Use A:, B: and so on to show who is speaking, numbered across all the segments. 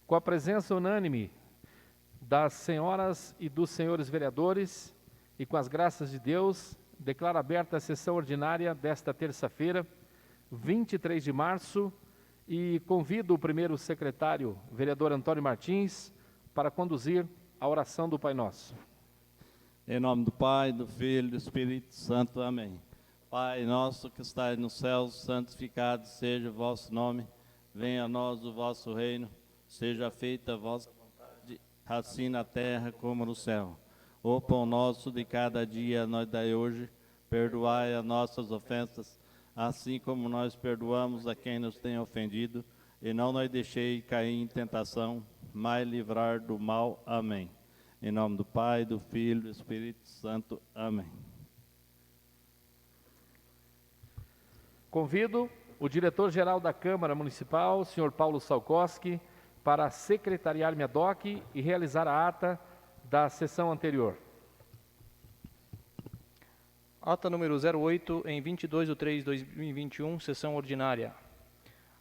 A: Com a presença unânime das senhoras e dos senhores vereadores e com as graças de Deus, declaro aberta a sessão ordinária desta terça-feira, 23 de março, e convido o primeiro secretário, vereador Antônio Martins, para conduzir a oração do Pai Nosso.
B: Em nome do Pai, do Filho e do Espírito Santo. Amém. Pai nosso que estais no céu, santificado seja o vosso nome. Venha a nós o vosso reino. Seja feita a vossa vontade, assim na terra como no céu. O pão nosso de cada dia nós dai hoje. Perdoai as nossas ofensas, assim como nós perdoamos a quem nos tem ofendido. E não nos deixei cair em tentação, mas livrar do mal. Amém. Em nome do Pai, do Filho e do Espírito Santo. Amém.
A: Convido o diretor-geral da Câmara Municipal, senhor Paulo Salkowski, para secretariar minha DOC e realizar a ata da sessão anterior.
C: Ata número 08, em 22/3/2021, sessão ordinária.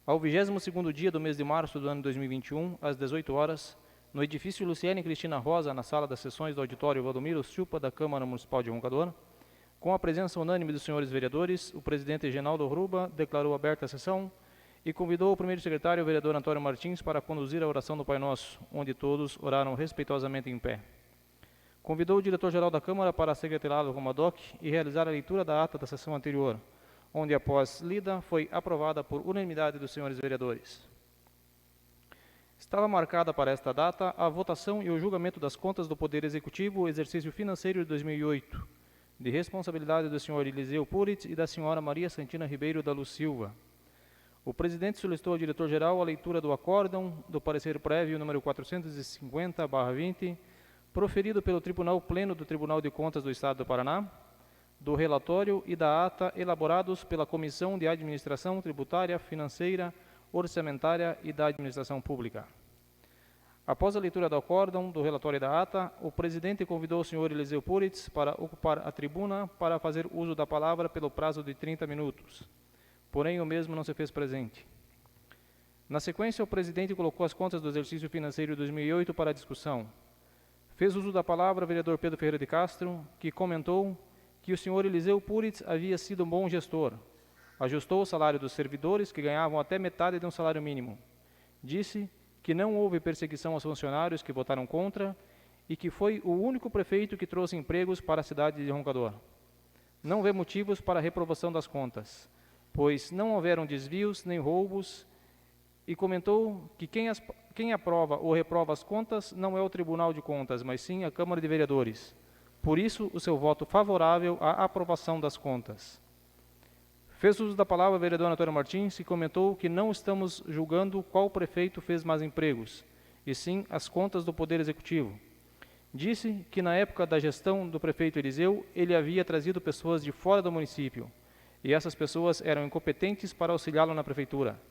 C: Ao 22º dia do mês de março do ano 2021, às 18 horas, no edifício Luciene Cristina Rosa, na sala das sessões do auditório Valdomiro Silpa, da Câmara Municipal de Roncador, com a presença unânime dos senhores vereadores, o presidente Genaldo Ruba declarou aberta a sessão e convidou o primeiro secretário, o vereador Antônio Martins, para conduzir a oração do Pai Nosso, onde todos oraram respeitosamente em pé. Convidou o diretor-geral da Câmara para secretariá-lo como DOC e realizar a leitura da ata da sessão anterior, onde, após lida, foi aprovada por unanimidade dos senhores vereadores. Estava marcada para esta data a votação e o julgamento das contas do Poder Executivo, exercício financeiro de 2008, de responsabilidade do senhor Eliseu Puritz e da senhora Maria Santina Ribeiro da Luz Silva. O presidente solicitou ao diretor-geral a leitura do acórdão do parecer prévio número 450/20, proferido pelo Tribunal Pleno do Tribunal de Contas do Estado do Paraná, do relatório e da ata elaborados pela Comissão de Administração Tributária, Financeira, Orçamentária e da Administração Pública. Após a leitura do acórdão, do relatório e da ata, o presidente convidou o senhor Eliseu Puritz para ocupar a tribuna para fazer uso da palavra pelo prazo de 30 minutos. Porém, o mesmo não se fez presente. Na sequência, o presidente colocou as contas do exercício financeiro de 2008 para discussão. Fez uso da palavra o vereador Pedro Ferreira de Castro, que comentou que o senhor Eliseu Puritz havia sido um bom gestor. Ajustou o salário dos servidores, que ganhavam até metade de um salário mínimo. Disse que não houve perseguição aos funcionários que votaram contra e que foi o único prefeito que trouxe empregos para a cidade de Roncador. Não vê motivos para a reprovação das contas, pois não houveram desvios nem roubos, e comentou que quem aprova ou reprova as contas não é o Tribunal de Contas, mas sim a Câmara de Vereadores. Por isso, o seu voto favorável à aprovação das contas. Fez uso da palavra o vereador Antônio Martins, que comentou que não estamos julgando qual prefeito fez mais empregos, e sim as contas do Poder Executivo. Disse que na época da gestão do prefeito Eliseu, ele havia trazido pessoas de fora do município, e essas pessoas eram incompetentes para auxiliá-lo na prefeitura,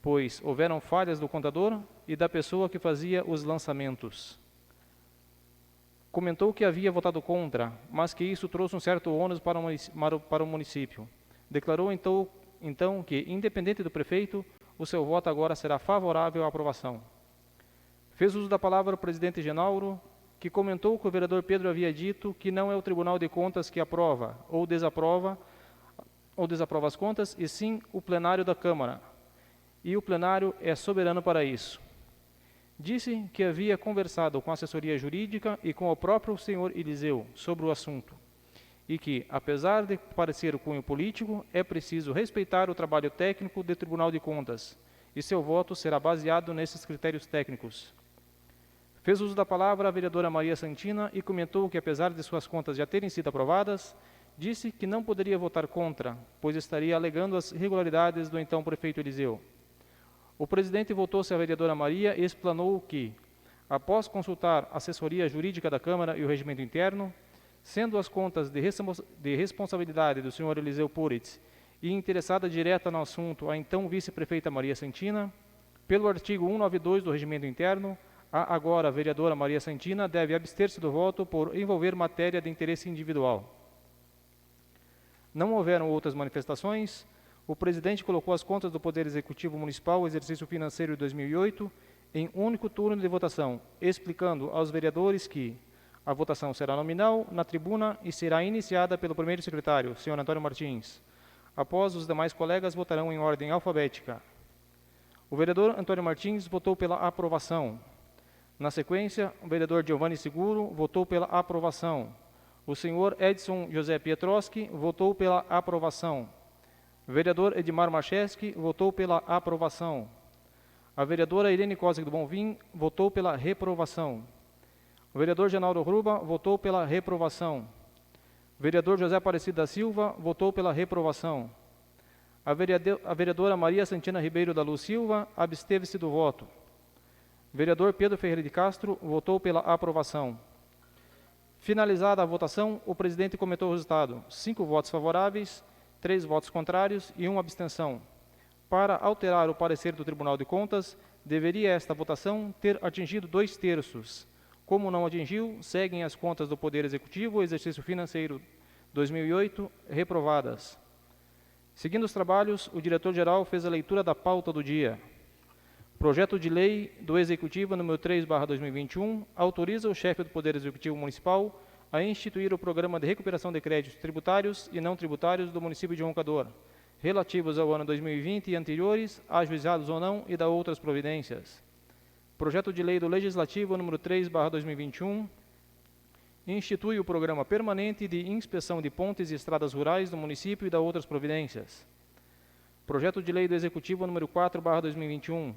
C: pois houveram falhas do contador e da pessoa que fazia os lançamentos. Comentou que havia votado contra, mas que isso trouxe um certo ônus para o município. Declarou então que, independente do prefeito, o seu voto agora será favorável à aprovação. Fez uso da palavra o presidente Genaldo, que comentou que o vereador Pedro havia dito que não é o Tribunal de Contas que aprova ou desaprova as contas, e sim o plenário da Câmara. E o plenário é soberano para isso. Disse que havia conversado com a assessoria jurídica e com o próprio senhor Eliseu sobre o assunto, e que, apesar de parecer o cunho político, é preciso respeitar o trabalho técnico do Tribunal de Contas, e seu voto será baseado nesses critérios técnicos. Fez uso da palavra a vereadora Maria Santina e comentou que, apesar de suas contas já terem sido aprovadas, disse que não poderia votar contra, pois estaria alegando as irregularidades do então prefeito Eliseu. O presidente voltou-se à vereadora Maria e explanou que, após consultar a assessoria jurídica da Câmara e o regimento interno, sendo as contas de responsabilidade do senhor Eliseu Puritz e interessada direta no assunto a então vice-prefeita Maria Santina, pelo artigo 192 do regimento interno, a agora vereadora Maria Santina deve abster-se do voto por envolver matéria de interesse individual. Não houveram outras manifestações. O presidente colocou as contas do Poder Executivo Municipal, exercício financeiro de 2008, em único turno de votação, explicando aos vereadores que a votação será nominal na tribuna e será iniciada pelo primeiro secretário, senhor Antônio Martins. Após, os demais colegas votarão em ordem alfabética. O vereador Antônio Martins votou pela aprovação. Na sequência, o vereador Giovanni Seguro votou pela aprovação. O senhor Edson José Pietroski votou pela aprovação. O vereador Edmar Macheski votou pela aprovação. A vereadora Irene Cosig do Bonvim votou pela reprovação. O vereador Genaldo Ruba votou pela reprovação. O vereador José Aparecido da Silva votou pela reprovação. A vereadora Maria Santina Ribeiro da Luz Silva absteve-se do voto. O vereador Pedro Ferreira de Castro votou pela aprovação. Finalizada a votação, o presidente comentou o resultado: 5 votos favoráveis, 3 votos contrários e 1 abstenção. Para alterar o parecer do Tribunal de Contas, deveria esta votação ter atingido 2/3. Como não atingiu, seguem as contas do Poder Executivo, exercício financeiro 2008, reprovadas. Seguindo os trabalhos, o diretor-geral fez a leitura da pauta do dia. Projeto de Lei do Executivo número 3/2021 autoriza o chefe do Poder Executivo Municipal a instituir o Programa de Recuperação de Créditos Tributários e Não Tributários do município de Roncador, relativos ao ano 2020 e anteriores, ajuizados ou não, e da outras providências. Projeto de Lei do Legislativo número 3/2021 institui o Programa Permanente de Inspeção de Pontes e Estradas Rurais do município e da outras providências. Projeto de Lei do Executivo número 4/2021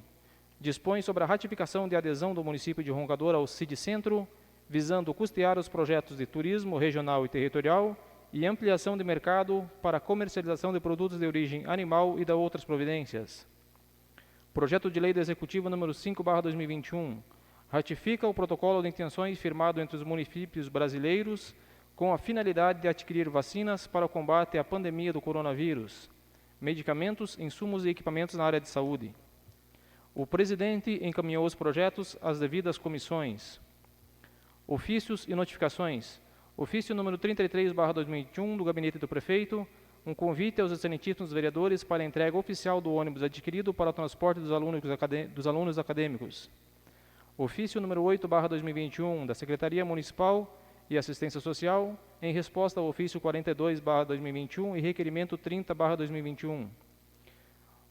C: dispõe sobre a ratificação de adesão do município de Roncador ao CID Centro, visando custear os projetos de turismo regional e territorial e ampliação de mercado para comercialização de produtos de origem animal e da outras providências. Projeto de Lei do Executivo número 5/2021 ratifica o protocolo de intenções firmado entre os municípios brasileiros com a finalidade de adquirir vacinas para o combate à pandemia do coronavírus, medicamentos, insumos e equipamentos na área de saúde. O presidente encaminhou os projetos às devidas comissões. Ofícios e notificações. Ofício número 33/2021 do Gabinete do Prefeito, um convite aos excelentíssimos vereadores para a entrega oficial do ônibus adquirido para o transporte dos alunos acadêmicos. Ofício número 8/2021 da Secretaria Municipal e Assistência Social, em resposta ao ofício 42/2021 e requerimento 30/2021.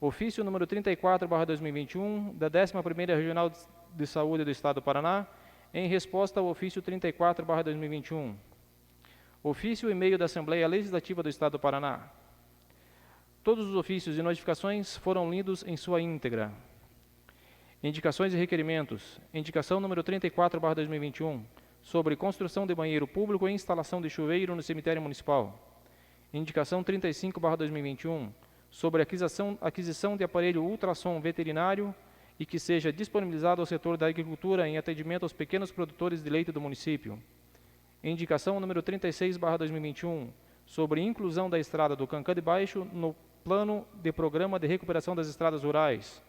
C: Ofício número 34/2021 da 11ª Regional de Saúde do Estado do Paraná, em resposta ao ofício 34/2021. Ofício e e-mail da Assembleia Legislativa do Estado do Paraná. Todos os ofícios e notificações foram lidos em sua íntegra. Indicações e requerimentos. Indicação número 34/2021, sobre construção de banheiro público e instalação de chuveiro no cemitério municipal. Indicação 35/2021, sobre aquisição de aparelho ultrassom veterinário e que seja disponibilizado ao setor da agricultura em atendimento aos pequenos produtores de leite do município. Indicação número 36/2021, sobre inclusão da estrada do Cancã de Baixo no plano de programa de recuperação das estradas rurais.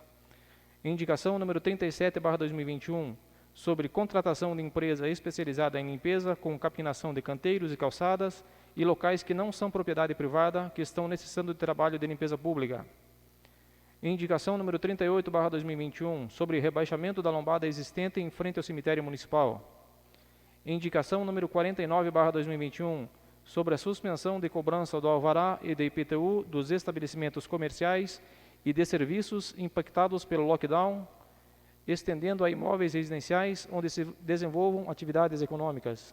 C: Indicação número 37/2021, sobre contratação de empresa especializada em limpeza com capinação de canteiros e calçadas e locais que não são propriedade privada que estão necessitando de trabalho de limpeza pública. Indicação número 38/2021, sobre rebaixamento da lombada existente em frente ao cemitério municipal. Indicação número 49/2021, sobre a suspensão de cobrança do alvará e da IPTU dos estabelecimentos comerciais e de serviços impactados pelo lockdown, estendendo a imóveis residenciais onde se desenvolvam atividades econômicas.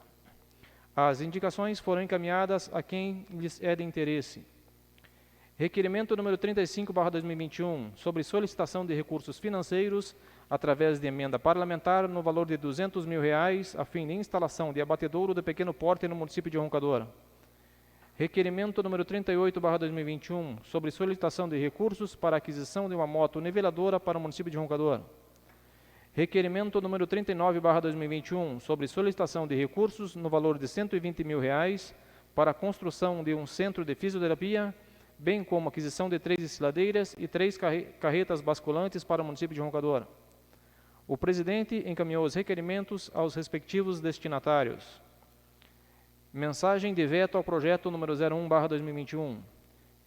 C: As indicações foram encaminhadas a quem lhes é de interesse. Requerimento número 35/2021, sobre solicitação de recursos financeiros através de emenda parlamentar no valor de R$200 mil, a fim de instalação de abatedouro de pequeno porte no município de Roncador. Requerimento número 38/2021, sobre solicitação de recursos para aquisição de uma moto niveladora para o município de Roncador. Requerimento número 39/2021, sobre solicitação de recursos no valor de R$120 mil para a construção de um centro de fisioterapia, bem como aquisição de 3 desfiladeiras e 3 carretas basculantes para o município de Roncador. O presidente encaminhou os requerimentos aos respectivos destinatários. Mensagem de veto ao projeto número 01/2021,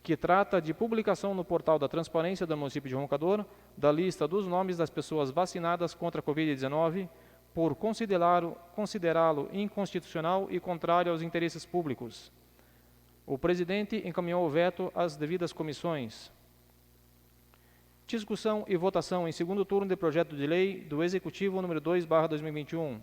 C: que trata de publicação no portal da Transparência do município de Roncador da lista dos nomes das pessoas vacinadas contra a Covid-19 por considerá-lo inconstitucional e contrário aos interesses públicos. O presidente encaminhou o veto às devidas comissões. Discussão e votação em segundo turno de projeto de lei do Executivo número 2/2021.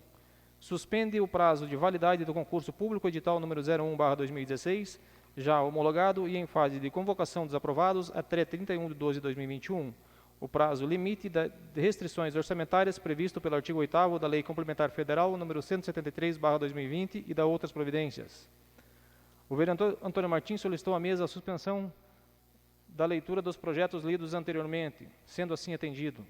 C: Suspende o prazo de validade do concurso público edital número 01/2016, já homologado e em fase de convocação dos aprovados até 31/12/2021. O prazo limite de restrições orçamentárias previsto pelo artigo 8º da Lei Complementar Federal número 173/2020 e da outras providências. O vereador Antônio Martins solicitou à mesa a suspensão da leitura dos projetos lidos anteriormente, sendo assim atendido.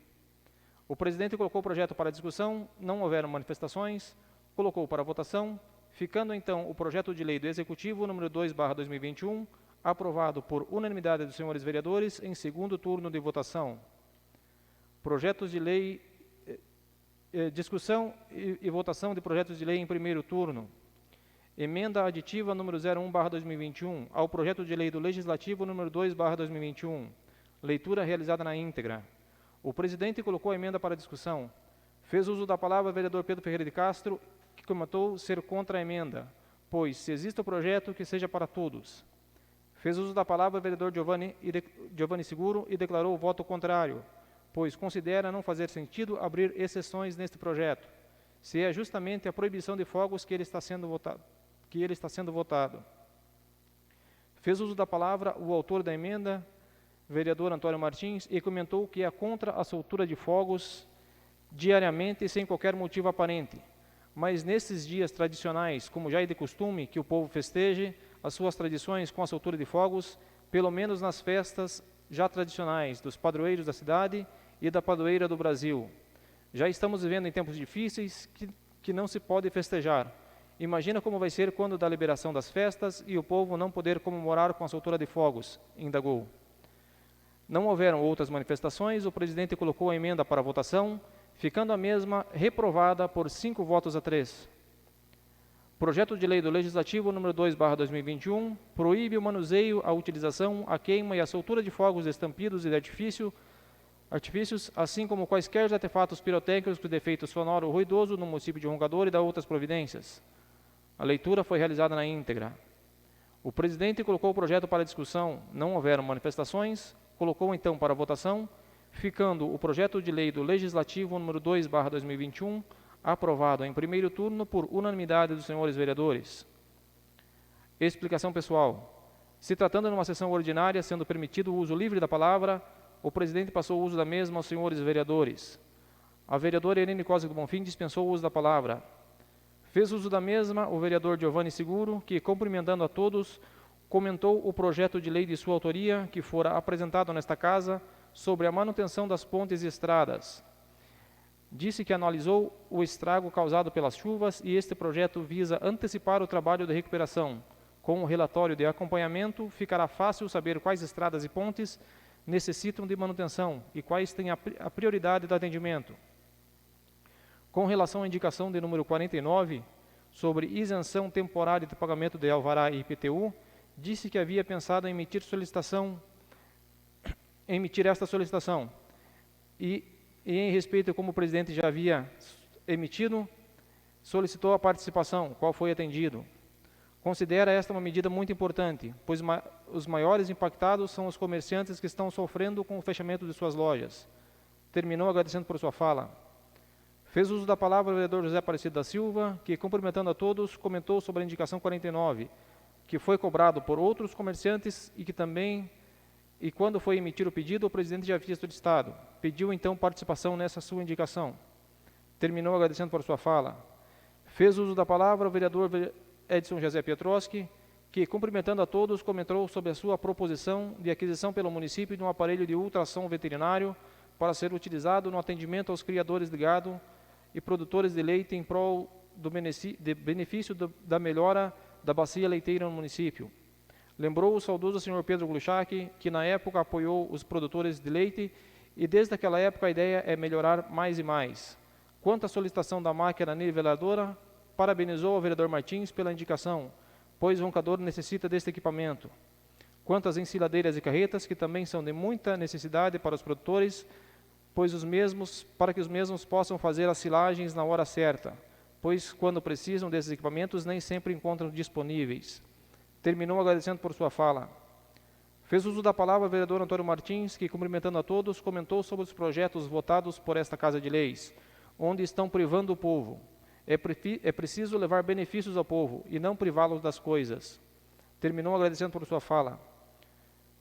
C: O presidente colocou o projeto para discussão, não houveram manifestações, colocou para votação, ficando então o projeto de lei do Executivo número 2/2021, aprovado por unanimidade dos senhores vereadores em segundo turno de votação. Projetos de lei, discussão e votação de projetos de lei em primeiro turno. Emenda aditiva número 01/2021 ao projeto de lei do Legislativo número 2/2021. Leitura realizada na íntegra. O presidente colocou a emenda para discussão. Fez uso da palavra o vereador Pedro Ferreira de Castro, que comentou ser contra a emenda, pois, se existe o projeto, que seja para todos. Fez uso da palavra o vereador Giovanni Seguro e declarou o voto contrário, pois considera não fazer sentido abrir exceções neste projeto, se é justamente a proibição de fogos que ele está sendo votado. Fez uso da palavra o autor da emenda, vereador Antônio Martins, e comentou que é contra a soltura de fogos diariamente sem qualquer motivo aparente. Mas nesses dias tradicionais, como já é de costume que o povo festeje as suas tradições com a soltura de fogos, pelo menos nas festas já tradicionais dos padroeiros da cidade e da padroeira do Brasil. Já estamos vivendo em tempos difíceis que não se pode festejar. Imagina como vai ser quando da liberação das festas e o povo não poder comemorar com a soltura de fogos, indagou. Não houveram outras manifestações, o presidente colocou a emenda para votação, ficando a mesma reprovada por 5 votos a 3. Projeto de lei do Legislativo número 2/2021 proíbe o manuseio, a utilização, a queima e a soltura de fogos de estampidos e de artifícios, assim como quaisquer artefatos pirotécnicos de efeito sonoro ruidoso no município de Roncador e da outras providências. A leitura foi realizada na íntegra. O presidente colocou o projeto para discussão, não houveram manifestações, colocou então para votação, ficando o projeto de lei do Legislativo número 2/2021 aprovado em primeiro turno por unanimidade dos senhores vereadores. Explicação pessoal. Se tratando de uma sessão ordinária, sendo permitido o uso livre da palavra, o presidente passou o uso da mesma aos senhores vereadores. A vereadora Irene Costa do Bonfim dispensou o uso da palavra. Fez uso da mesma o vereador Giovanni Seguro, que, cumprimentando a todos, comentou o projeto de lei de sua autoria, que fora apresentado nesta casa, sobre a manutenção das pontes e estradas. Disse que analisou o estrago causado pelas chuvas e este projeto visa antecipar o trabalho de recuperação. Com o relatório de acompanhamento, ficará fácil saber quais estradas e pontes necessitam de manutenção e quais têm a prioridade do atendimento. Com relação à indicação de número 49, sobre isenção temporária de pagamento de alvará e IPTU, disse que havia pensado em emitir esta solicitação e em respeito como o presidente já havia emitido, solicitou a participação, qual foi atendido. Considera esta uma medida muito importante, pois os maiores impactados são os comerciantes que estão sofrendo com o fechamento de suas lojas. Terminou agradecendo por sua fala. Fez uso da palavra o vereador José Aparecido da Silva, que, cumprimentando a todos, comentou sobre a indicação 49, que foi cobrado por outros comerciantes e que também, e quando foi emitir o pedido, o presidente já havia solicitado. Pediu, então, participação nessa sua indicação. Terminou agradecendo por sua fala. Fez uso da palavra o vereador Edson José Pietroski, que, cumprimentando a todos, comentou sobre a sua proposição de aquisição pelo município de um aparelho de ultrassom veterinário para ser utilizado no atendimento aos criadores de gado e produtores de leite em prol do benefício da melhora da bacia leiteira no município. Lembrou o saudoso senhor Pedro Gluchac, que na época apoiou os produtores de leite e desde aquela época a ideia é melhorar mais e mais. Quanto à solicitação da máquina niveladora, parabenizou o vereador Martins pela indicação, pois o Roncador necessita deste equipamento. quanto às ensiladeiras e carretas, que também são de muita necessidade para os produtores, para que os mesmos possam fazer as silagens na hora certa, pois quando precisam desses equipamentos nem sempre encontram disponíveis. Terminou agradecendo por sua fala. Fez uso da palavra o vereador Antônio Martins, que, cumprimentando a todos, comentou sobre os projetos votados por esta Casa de Leis, onde estão privando o povo. É preciso levar benefícios ao povo e não privá-los das coisas. Terminou agradecendo por sua fala.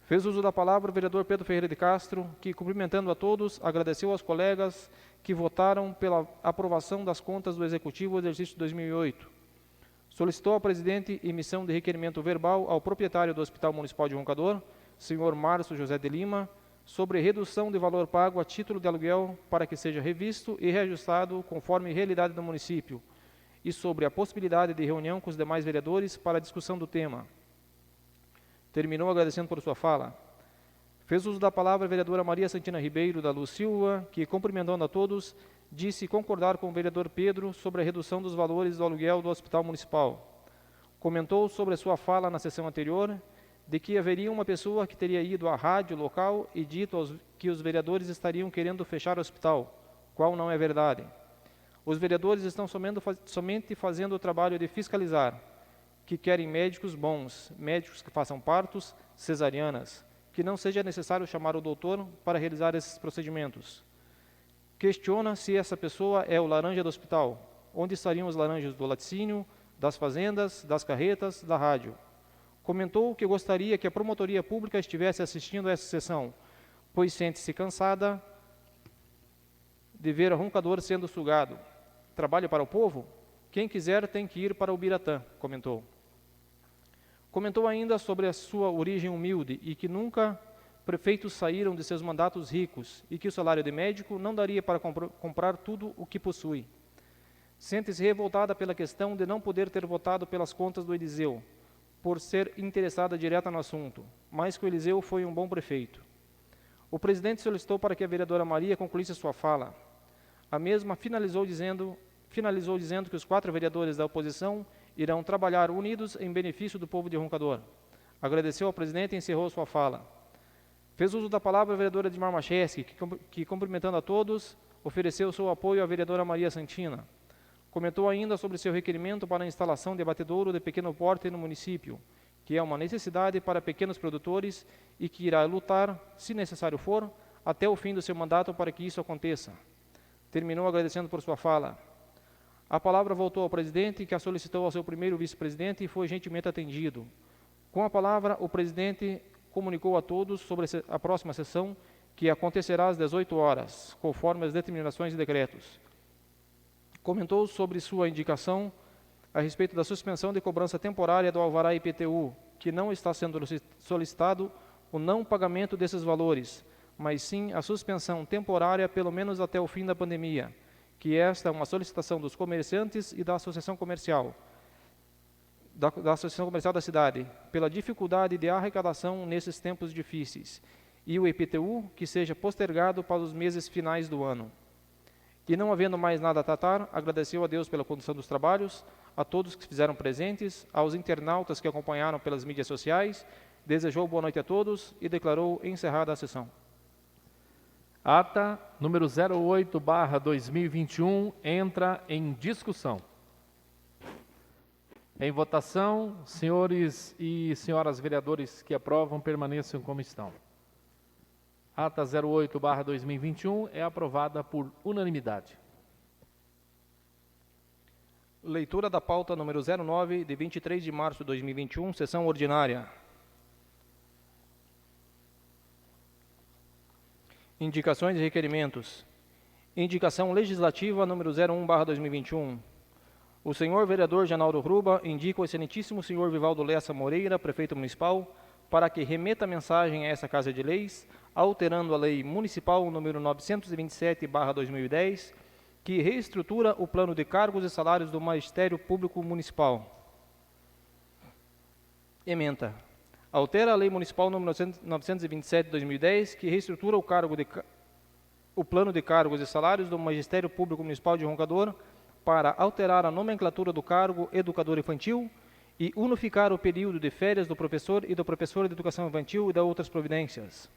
C: Fez uso da palavra o vereador Pedro Ferreira de Castro, que, cumprimentando a todos, agradeceu aos colegas que votaram pela aprovação das contas do Executivo do exercício 2008. Solicitou ao presidente emissão de requerimento verbal ao proprietário do Hospital Municipal de Roncador, senhor Márcio José de Lima, sobre redução de valor pago a título de aluguel para que seja revisto e reajustado conforme a realidade do município, e sobre a possibilidade de reunião com os demais vereadores para a discussão do tema. Terminou agradecendo por sua fala. Fez uso da palavra a vereadora Maria Santina Ribeiro da Luz Silva, que, cumprimentando a todos, disse concordar com o vereador Pedro sobre a redução dos valores do aluguel do Hospital Municipal. Comentou sobre a sua fala na sessão anterior, de que haveria uma pessoa que teria ido à rádio local e dito que os vereadores estariam querendo fechar o hospital, qual não é verdade. Os vereadores estão somente fazendo o trabalho de fiscalizar, que querem médicos bons, médicos que façam partos, cesarianas, que não seja necessário chamar o doutor para realizar esses procedimentos. Questiona se essa pessoa é o laranja do hospital. Onde estariam os laranjas do laticínio, das fazendas, das carretas, da rádio? Comentou que gostaria que a promotoria pública estivesse assistindo a essa sessão, pois sente-se cansada de ver o Roncador sendo sugado. Trabalho para o povo? Quem quiser tem que ir para o Biratã, comentou. Comentou ainda sobre a sua origem humilde e que nunca prefeitos saíram de seus mandatos ricos e que o salário de médico não daria para comprar tudo o que possui. Sente-se revoltada pela questão de não poder ter votado pelas contas do Eliseu, por ser interessada direta no assunto, mas que o Eliseu foi um bom prefeito. O presidente solicitou para que a vereadora Maria concluísse sua fala. A mesma finalizou dizendo que os 4 vereadores da oposição irão trabalhar unidos em benefício do povo de Roncador. Agradeceu ao presidente e encerrou sua fala. Fez uso da palavra a vereadora Edmar Macheski, que, cumprimentando a todos, ofereceu seu apoio à vereadora Maria Santina. Comentou ainda sobre seu requerimento para a instalação de abatedouro de pequeno porte no município, que é uma necessidade para pequenos produtores e que irá lutar, se necessário for, até o fim do seu mandato para que isso aconteça. Terminou agradecendo por sua fala. A palavra voltou ao presidente, que a solicitou ao seu primeiro vice-presidente e foi gentilmente atendido. Com a palavra, o presidente comunicou a todos sobre a próxima sessão, que acontecerá às 18 horas, conforme as determinações e decretos. Comentou sobre sua indicação a respeito da suspensão de cobrança temporária do alvará IPTU, que não está sendo solicitado o não pagamento desses valores, mas sim a suspensão temporária pelo menos até o fim da pandemia, que esta é uma solicitação dos comerciantes e da Associação Comercial, da Associação Comercial da cidade, pela dificuldade de arrecadação nesses tempos difíceis, e o IPTU que seja postergado para os meses finais do ano. E não havendo mais nada a tratar, agradeceu a Deus pela condução dos trabalhos, a todos que se fizeram presentes, aos internautas que acompanharam pelas mídias sociais, desejou boa noite a todos e declarou encerrada a sessão.
A: Ata número 08/2021 entra em discussão. Em votação, senhores e senhoras vereadores que aprovam, permaneçam como estão. Ata 08/2021 é aprovada por unanimidade.
C: Leitura da pauta número 09, de 23 de março de 2021, sessão ordinária. Indicações e requerimentos. Indicação legislativa número 01/2021. O senhor vereador Janaldo Ruba indica o excelentíssimo senhor Vivaldo Lessa Moreira, prefeito municipal, para que remeta mensagem a essa Casa de Leis, alterando a Lei Municipal número 927/2010, que reestrutura o plano de cargos e salários do Magistério Público Municipal. Ementa. Altera a Lei Municipal número 927/2010, que reestrutura o plano de cargos e salários do Magistério Público Municipal de Roncador para alterar a nomenclatura do cargo educador infantil e unificar o período de férias do professor e do professor de educação infantil e das outras providências.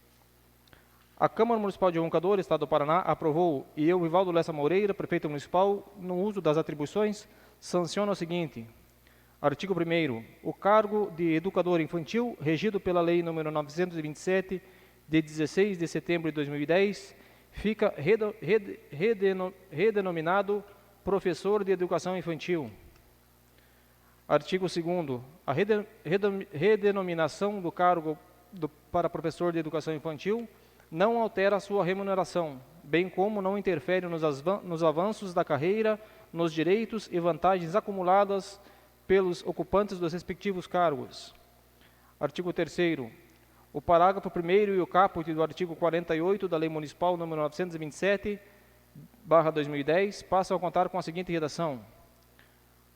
C: A Câmara Municipal de Roncador, Estado do Paraná, aprovou, e eu, Rivaldo Lessa Moreira, prefeito municipal, no uso das atribuições, sanciono o seguinte. Artigo 1º. O cargo de educador infantil, regido pela Lei nº 927, de 16 de setembro de 2010, fica redenominado professor de educação infantil. Artigo 2º. A redenominação do cargo para professor de educação infantil não altera a sua remuneração, bem como não interfere nos avanços da carreira, nos direitos e vantagens acumuladas pelos ocupantes dos respectivos cargos. Artigo 3º. O parágrafo 1º e o caput do artigo 48 da Lei Municipal nº 927/2010 passam a contar com a seguinte redação.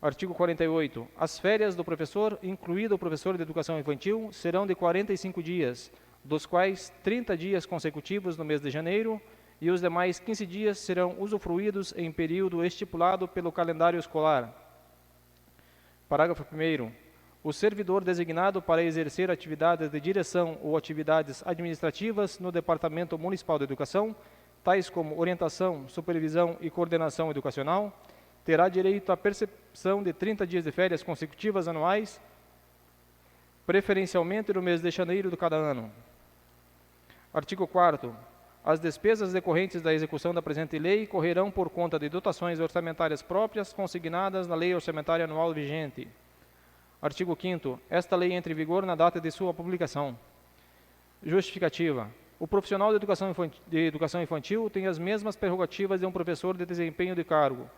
C: Artigo 48. As férias do professor, incluído o professor de educação infantil, serão de 45 dias, dos quais 30 dias consecutivos no mês de janeiro e os demais 15 dias serão usufruídos em período estipulado pelo calendário escolar. Parágrafo 1º. O servidor designado para exercer atividades de direção ou atividades administrativas no Departamento Municipal de Educação, tais como orientação, supervisão e coordenação educacional, terá direito à percepção de 30 dias de férias consecutivas anuais, preferencialmente no mês de janeiro de cada ano. Artigo 4º. As despesas decorrentes da execução da presente lei correrão por conta de dotações orçamentárias próprias consignadas na Lei Orçamentária Anual vigente. Artigo 5º. Esta lei entra em vigor na data de sua publicação. Justificativa. O profissional de educação infantil tem as mesmas prerrogativas de um professor de desempenho de cargo.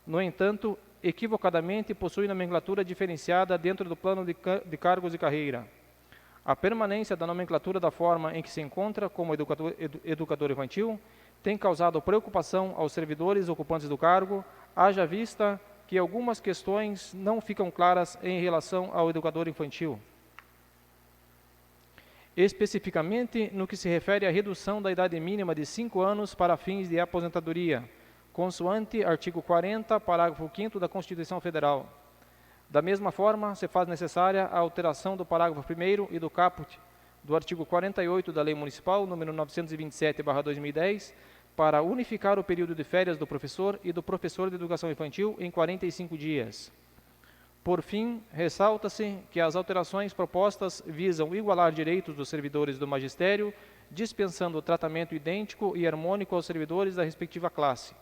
C: No entanto, equivocadamente possui nomenclatura diferenciada dentro do plano de cargos e carreira. A permanência da nomenclatura da forma em que se encontra como educador infantil tem causado preocupação aos servidores ocupantes do cargo, haja vista que algumas questões não ficam claras em relação ao educador infantil. Especificamente no que se refere à redução da idade mínima de 5 anos para fins de aposentadoria, consoante artigo 40, parágrafo 5º da Constituição Federal. Da mesma forma, se faz necessária a alteração do parágrafo 1º e do caput do artigo 48 da Lei Municipal nº 927/2010, para unificar o período de férias do professor e do professor de educação infantil em 45 dias. Por fim, ressalta-se que as alterações propostas visam igualar direitos dos servidores do magistério, dispensando o tratamento idêntico e harmônico aos servidores da respectiva classe.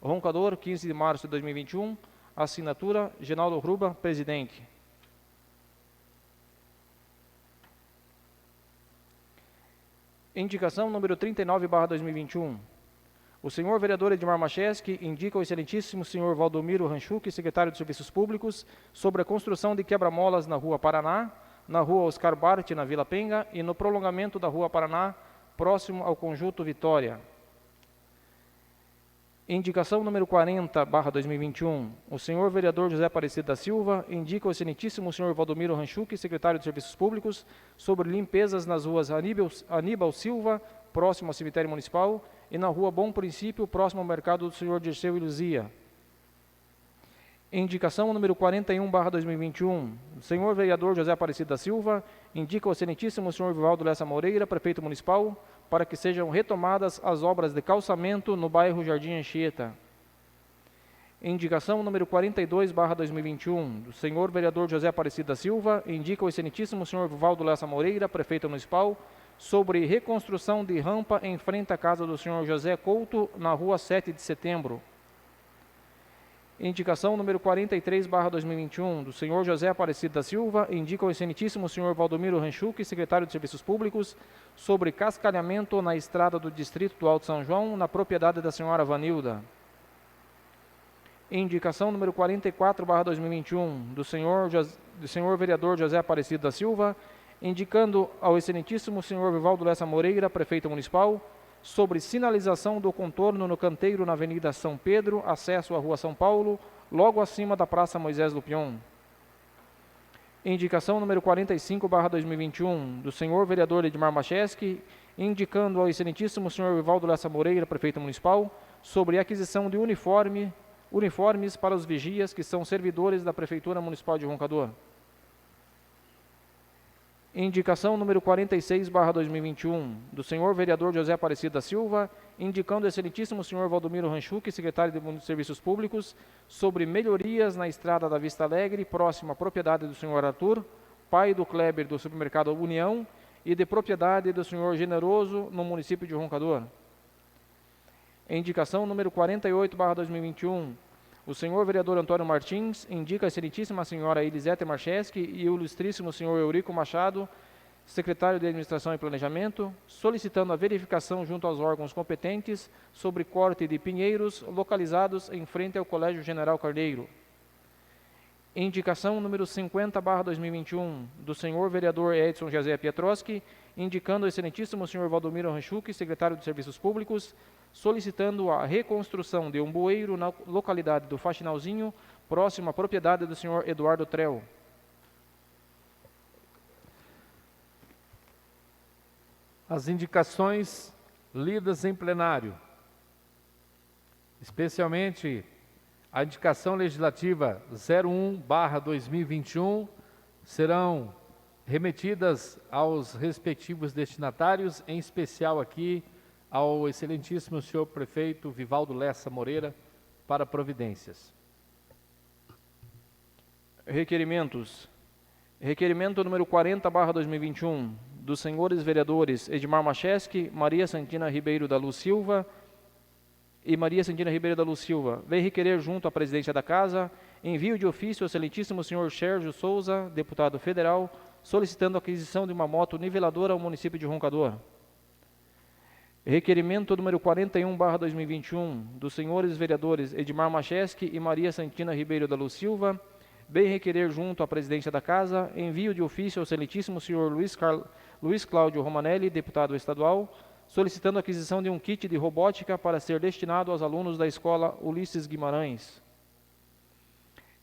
C: Roncador, 15 de março de 2021, assinatura Genaldo Ruba, presidente. Indicação número 39/2021. O senhor vereador Edmar Macheski indica ao excelentíssimo senhor Valdomiro Ranchuk, secretário de Serviços Públicos, sobre a construção de quebra-molas na Rua Paraná, na Rua Oscar Bart, na Vila Penha, e no prolongamento da Rua Paraná, próximo ao Conjunto Vitória. Indicação número 40/2021. O senhor vereador José Aparecido da Silva indica ao excelentíssimo senhor Valdomiro Ranchuk, secretário de Serviços Públicos, sobre limpezas nas ruas Aníbal Silva, próximo ao cemitério municipal, e na Rua Bom Princípio, próximo ao mercado do senhor Dirceu e Luzia. Indicação número 41/2021. O senhor vereador José Aparecido da Silva indica ao excelentíssimo senhor Vivaldo Lessa Moreira, prefeito municipal, para que sejam retomadas as obras de calçamento no bairro Jardim Anchieta. Indicação número 42/2021. O senhor vereador José Aparecido da Silva indica ao excelentíssimo senhor Vivaldo Lessa Moreira, prefeito municipal, sobre reconstrução de rampa em frente à casa do senhor José Couto, na Rua 7 de Setembro. Indicação número 43/2021, do senhor José Aparecido da Silva, indica ao excelentíssimo senhor Valdomiro Ranchuk, secretário de Serviços Públicos, sobre cascalhamento na estrada do distrito do Alto São João, na propriedade da senhora Vanilda. Indicação número 44/2021, do senhor vereador José Aparecido da Silva, indicando ao excelentíssimo senhor Vivaldo Lessa Moreira, prefeito municipal, sobre sinalização do contorno no canteiro na Avenida São Pedro, acesso à Rua São Paulo, logo acima da Praça Moisés Lupion. Indicação número 45/2021, do senhor vereador Edmar Macheski, indicando ao excelentíssimo senhor Vivaldo Lessa Moreira, prefeito municipal, sobre aquisição de uniformes para os vigias que são servidores da Prefeitura Municipal de Roncador. Indicação número 46/2021, do senhor vereador José Aparecido da Silva, indicando o excelentíssimo senhor Valdomiro Ranchuc, secretário de Serviços Públicos, sobre melhorias na estrada da Vista Alegre, próxima à propriedade do senhor Arthur, pai do Kleber do supermercado União, e de propriedade do senhor Generoso, no município de Roncador. Indicação número 48/2021, o senhor vereador Antônio Martins indica a excelentíssima senhora Elisete Marcheski e o ilustríssimo senhor Eurico Machado, secretário de Administração e Planejamento, solicitando a verificação junto aos órgãos competentes sobre corte de pinheiros localizados em frente ao Colégio General Carneiro. Indicação número 50/2021, do senhor vereador Edson José Pietroski, indicando ao excelentíssimo senhor Valdomiro Ranchuc, secretário de Serviços Públicos, solicitando a reconstrução de um bueiro na localidade do Faxinalzinho, próximo à propriedade do senhor Eduardo Trel.
A: As indicações lidas em plenário, especialmente a indicação legislativa 01/2021, serão remetidas aos respectivos destinatários, em especial aqui ao excelentíssimo senhor prefeito Vivaldo Lessa Moreira, para providências.
C: Requerimentos. Requerimento número 40/2021, dos senhores vereadores Edmar Macheski, Maria Santina Ribeiro da Luz Silva e Maria Santina Ribeiro da Luz Silva, vem requerer junto à presidência da Casa, envio de ofício ao excelentíssimo senhor Sérgio Souza, deputado federal, solicitando a aquisição de uma moto niveladora ao município de Roncador. Requerimento número 41/2021, dos senhores vereadores Edmar Macheski e Maria Santina Ribeiro da Luz Silva, vem requerer junto à presidência da Casa, envio de ofício ao excelentíssimo senhor Luiz Cláudio Romanelli, deputado estadual, solicitando a aquisição de um kit de robótica para ser destinado aos alunos da escola Ulisses Guimarães.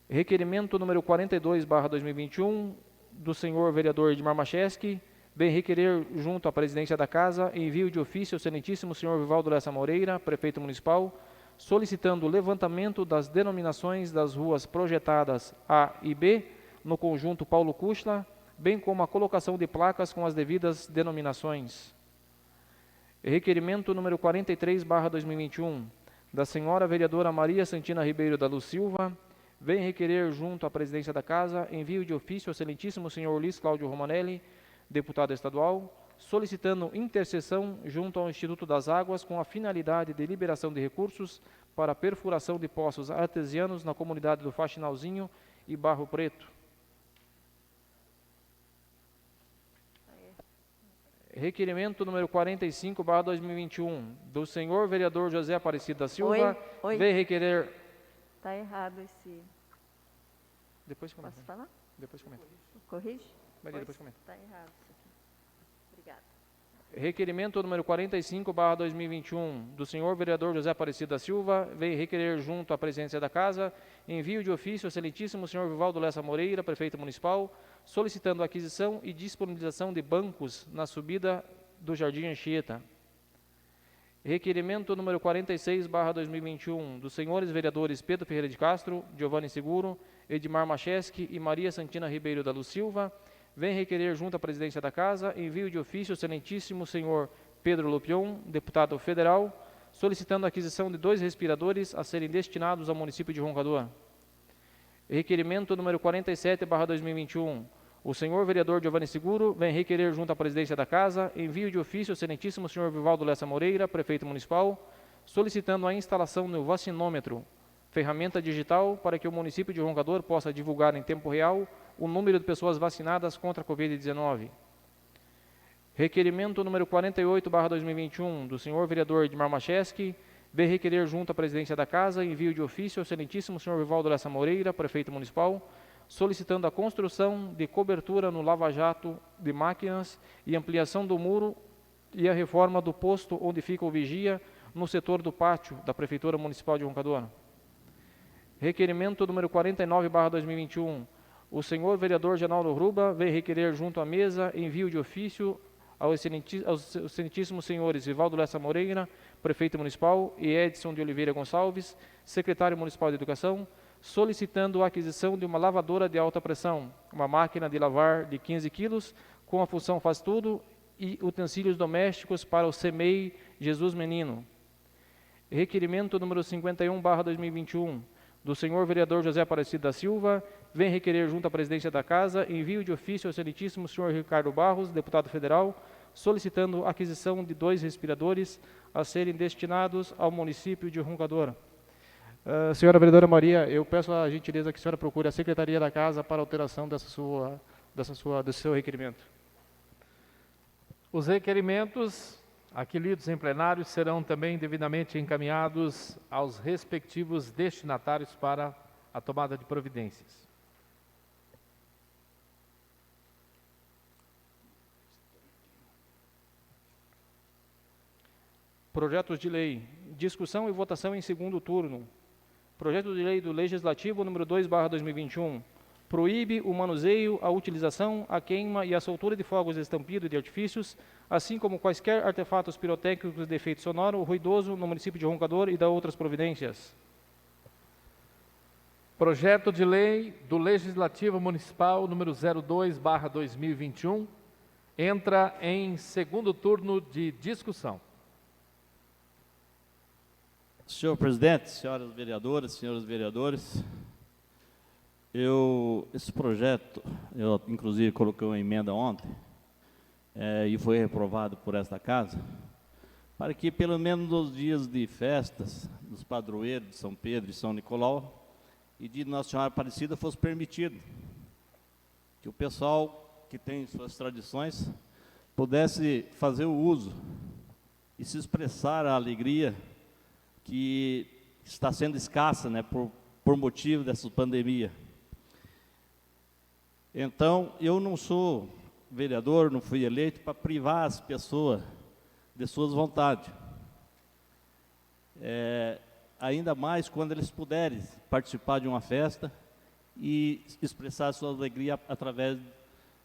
C: Requerimento número 42/2021, do senhor vereador Edmar Macheski, vem requerer junto à presidência da Casa, envio de ofício ao excelentíssimo senhor Vivaldo Lessa Moreira, prefeito municipal, solicitando o levantamento das denominações das ruas projetadas A e B, no conjunto Paulo Cuchla, bem como a colocação de placas com as devidas denominações. Requerimento número 43/2021, da senhora vereadora Maria Santina Ribeiro da Luz Silva, vem requerer junto à presidência da Casa, envio de ofício ao excelentíssimo senhor Luiz Cláudio Romanelli, deputado estadual, solicitando intercessão junto ao Instituto das Águas com a finalidade de liberação de recursos para a perfuração de poços artesianos na comunidade do Faxinalzinho e Barro Preto. Requerimento número 45/2021, do senhor vereador José Aparecido da Silva,
D: Oi.
C: vem requerer...
D: Está errado esse.
C: Depois comenta.
D: Posso falar?
C: Depois comenta.
D: Corrige?
C: Maria, depois comenta.
D: Está errado isso aqui. Obrigada.
C: Requerimento número 45/2021, do senhor vereador José Aparecido da Silva, vem requerer junto à presidência da Casa, envio de ofício ao excelentíssimo senhor Vivaldo Lessa Moreira, prefeito municipal, solicitando a aquisição e disponibilização de bancos na subida do Jardim Anchieta. Requerimento número 46/2021, dos senhores vereadores Pedro Ferreira de Castro, Giovanni Seguro, Edmar Macheski e Maria Santina Ribeiro da Luz Silva, vem requerer junto à presidência da Casa, envio de ofício ao excelentíssimo senhor Pedro Lupion, deputado federal, solicitando a aquisição de 2 respiradores a serem destinados ao município de Roncador. Requerimento número 47/2021, o senhor vereador Giovanni Seguro vem requerer junto à presidência da Casa, envio de ofício ao excelentíssimo senhor Vivaldo Lessa Moreira, prefeito municipal, solicitando a instalação do vacinômetro, ferramenta digital para que o município de Roncador possa divulgar em tempo real o número de pessoas vacinadas contra a Covid-19. Requerimento número 48/2021, do senhor vereador Edmar Macheski, vem requerer junto à presidência da Casa, envio de ofício ao excelentíssimo senhor Vivaldo Lessa Moreira, prefeito municipal, solicitando a construção de cobertura no lava-jato de máquinas e ampliação do muro e a reforma do posto onde fica o vigia no setor do pátio da Prefeitura Municipal de Roncador. Requerimento número 49/2021, o senhor vereador Genaldo Ruba vem requerer junto à mesa envio de ofício aos excelentíssimos senhores Vivaldo Lessa Moreira, prefeito municipal, e Edson de Oliveira Gonçalves, secretário municipal de Educação, solicitando a aquisição de uma lavadora de alta pressão, uma máquina de lavar de 15 quilos, com a função Faz Tudo e utensílios domésticos para o CEMEI Jesus Menino. Requerimento número 51/2021, do senhor vereador José Aparecido da Silva, vem requerer junto à presidência da Casa envio de ofício ao excelentíssimo senhor Ricardo Barros, deputado federal, solicitando a aquisição de 2 respiradores a serem destinados ao município de Roncador. Senhora vereadora Maria, eu peço a gentileza que a senhora procure a Secretaria da Casa para alteração desse seu requerimento.
A: Os requerimentos aqui lidos em plenário serão também devidamente encaminhados aos respectivos destinatários para a tomada de providências.
C: Projetos de lei. Discussão e votação em segundo turno. Projeto de lei do Legislativo número 2/2021. Proíbe o manuseio, a utilização, a queima e a soltura de fogos de estampido e de artifícios, assim como quaisquer artefatos pirotécnicos de efeito sonoro ou ruidoso no município de Roncador e da outras providências.
A: Projeto de lei do Legislativo Municipal número 02/2021 entra em segundo turno de discussão.
B: Senhor presidente, senhoras vereadoras, senhores vereadores, esse projeto, eu inclusive coloquei uma emenda ontem, e foi reprovado por esta casa, para que pelo menos nos dias de festas, dos padroeiros de São Pedro e São Nicolau, e de Nossa Senhora Aparecida fosse permitido que o pessoal que tem suas tradições pudesse fazer o uso e se expressar a alegria que está sendo escassa, né, por motivo dessa pandemia. Então, eu não sou vereador, não fui eleito para privar as pessoas de suas vontades. Ainda mais quando eles puderem participar de uma festa e expressar sua alegria através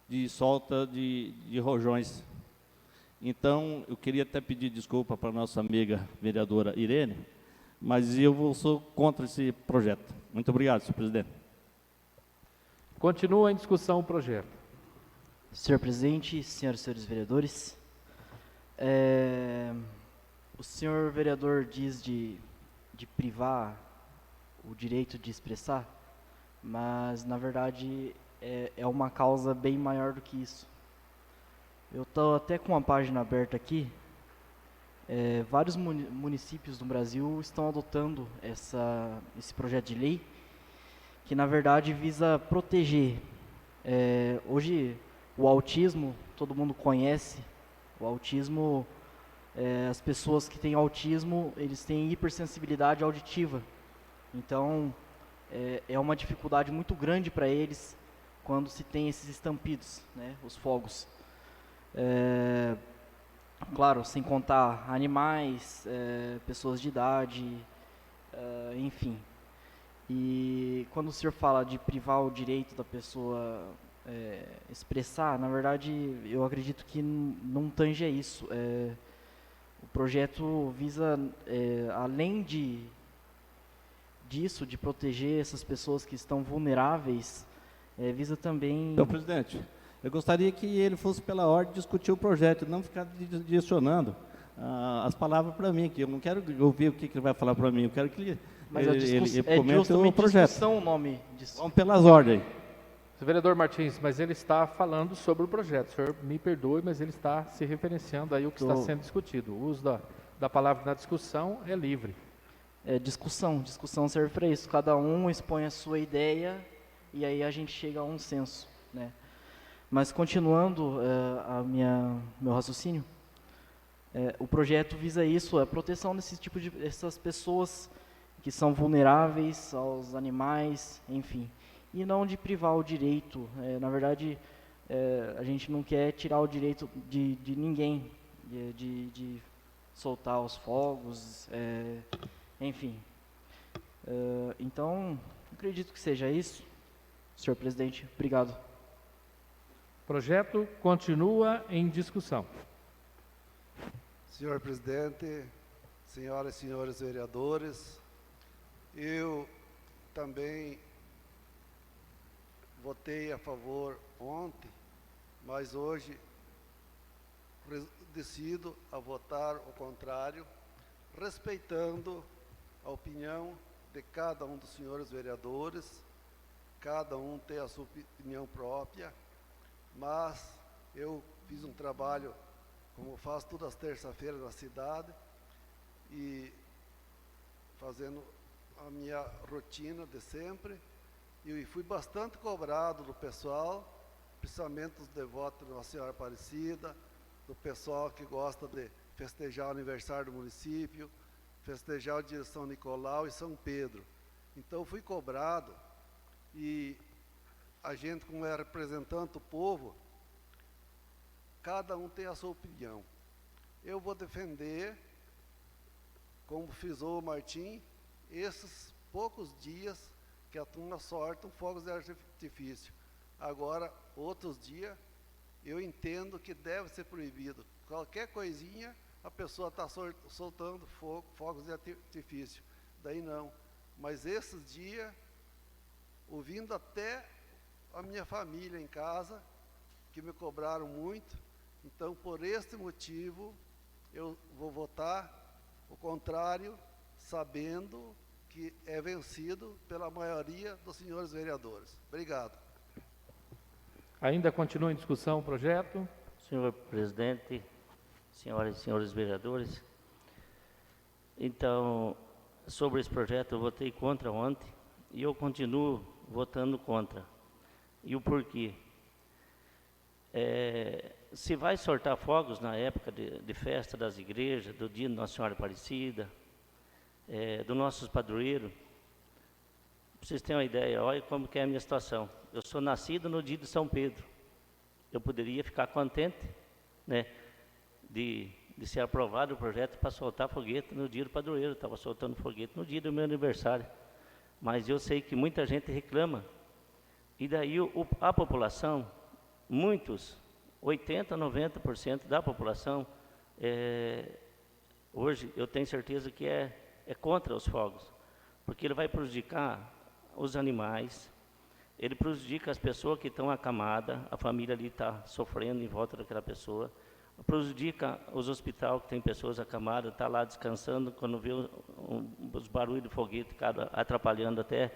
B: de solta de rojões. Então, eu queria até pedir desculpa para a nossa amiga vereadora Irene, mas eu sou contra esse projeto. Muito obrigado, senhor presidente.
A: Continua em discussão o projeto.
E: Senhor presidente, senhoras e senhores vereadores, o senhor vereador diz de privar o direito de expressar, mas, na verdade, é uma causa bem maior do que isso. Eu estou até com uma página aberta aqui. Vários municípios no Brasil estão adotando esse projeto de lei, que na verdade visa proteger. Hoje, o autismo, todo mundo conhece. O autismo, as pessoas que têm autismo, eles têm hipersensibilidade auditiva. Então, é uma dificuldade muito grande para eles quando se tem esses estampidos, né, os fogos. Claro, sem contar animais, pessoas de idade, enfim. E quando o senhor fala de privar o direito da pessoa expressar, na verdade, eu acredito que não tange a isso. O projeto visa, além disso, de proteger essas pessoas que estão vulneráveis, visa também...
B: Senhor presidente, eu gostaria que ele fosse pela ordem discutir o projeto, não ficar direcionando as palavras para mim, que eu não quero ouvir o que ele vai falar para mim, eu quero que ele comente o projeto.
E: Discussão o nome disso.
B: Vamos pelas ordens.
A: Vereador Martins, mas ele está falando sobre o projeto. O senhor me perdoe, mas ele está se referenciando aí o que está sendo discutido. O uso da palavra na discussão é livre.
E: Discussão serve para isso. Cada um expõe a sua ideia e aí a gente chega a um senso, né? Mas continuando meu raciocínio, o projeto visa isso, a proteção dessas pessoas que são vulneráveis aos animais, enfim, e não de privar o direito. Na verdade, a gente não quer tirar o direito de ninguém, de soltar os fogos, enfim. Então, acredito que seja isso, senhor presidente. Obrigado.
A: O projeto continua em discussão.
F: Senhor presidente, senhoras e senhores vereadores, eu também votei a favor ontem mas hoje decido a votar o contrário, respeitando a opinião de cada um dos senhores vereadores, cada um tem a sua opinião própria, mas eu fiz um trabalho, como faço todas as terças-feiras na cidade, e fazendo a minha rotina de sempre, e fui bastante cobrado do pessoal, principalmente dos devotos de Nossa Senhora Aparecida, do pessoal que gosta de festejar o aniversário do município, festejar o dia de São Nicolau e São Pedro. Então fui cobrado, e a gente, como é representante do povo, cada um tem a sua opinião. Eu vou defender, como frisou o Martim, esses poucos dias que a turma sorta fogos de artifício. Agora, outros dias, eu entendo que deve ser proibido. Qualquer coisinha, a pessoa está soltando fogos de artifício. Daí não. Mas esses dias, ouvindo até a minha família em casa, que me cobraram muito, então, por este motivo, eu vou votar o contrário, sabendo que é vencido pela maioria dos senhores vereadores. Obrigado.
A: Ainda continua em discussão o projeto.
G: Senhor presidente, senhoras e senhores vereadores, então, sobre esse projeto eu votei contra ontem e eu continuo votando contra. E o porquê? Se vai soltar fogos na época de festa das igrejas, do dia de Nossa Senhora Aparecida, dos nossos padroeiros, para vocês terem uma ideia, olha como que é a minha situação. Eu sou nascido no dia de São Pedro. Eu poderia ficar contente, né, de ser aprovado o projeto para soltar foguete no dia do padroeiro. Estava soltando foguete no dia do meu aniversário. Mas eu sei que muita gente reclama. E daí a população, muitos, 80%, 90% da população, hoje eu tenho certeza que é contra os fogos. Porque ele vai prejudicar os animais, ele prejudica as pessoas que estão acamadas, a família ali está sofrendo em volta daquela pessoa, prejudica os hospitais que tem pessoas acamadas, está lá descansando, quando vê os barulhos do foguete, cara, atrapalhando até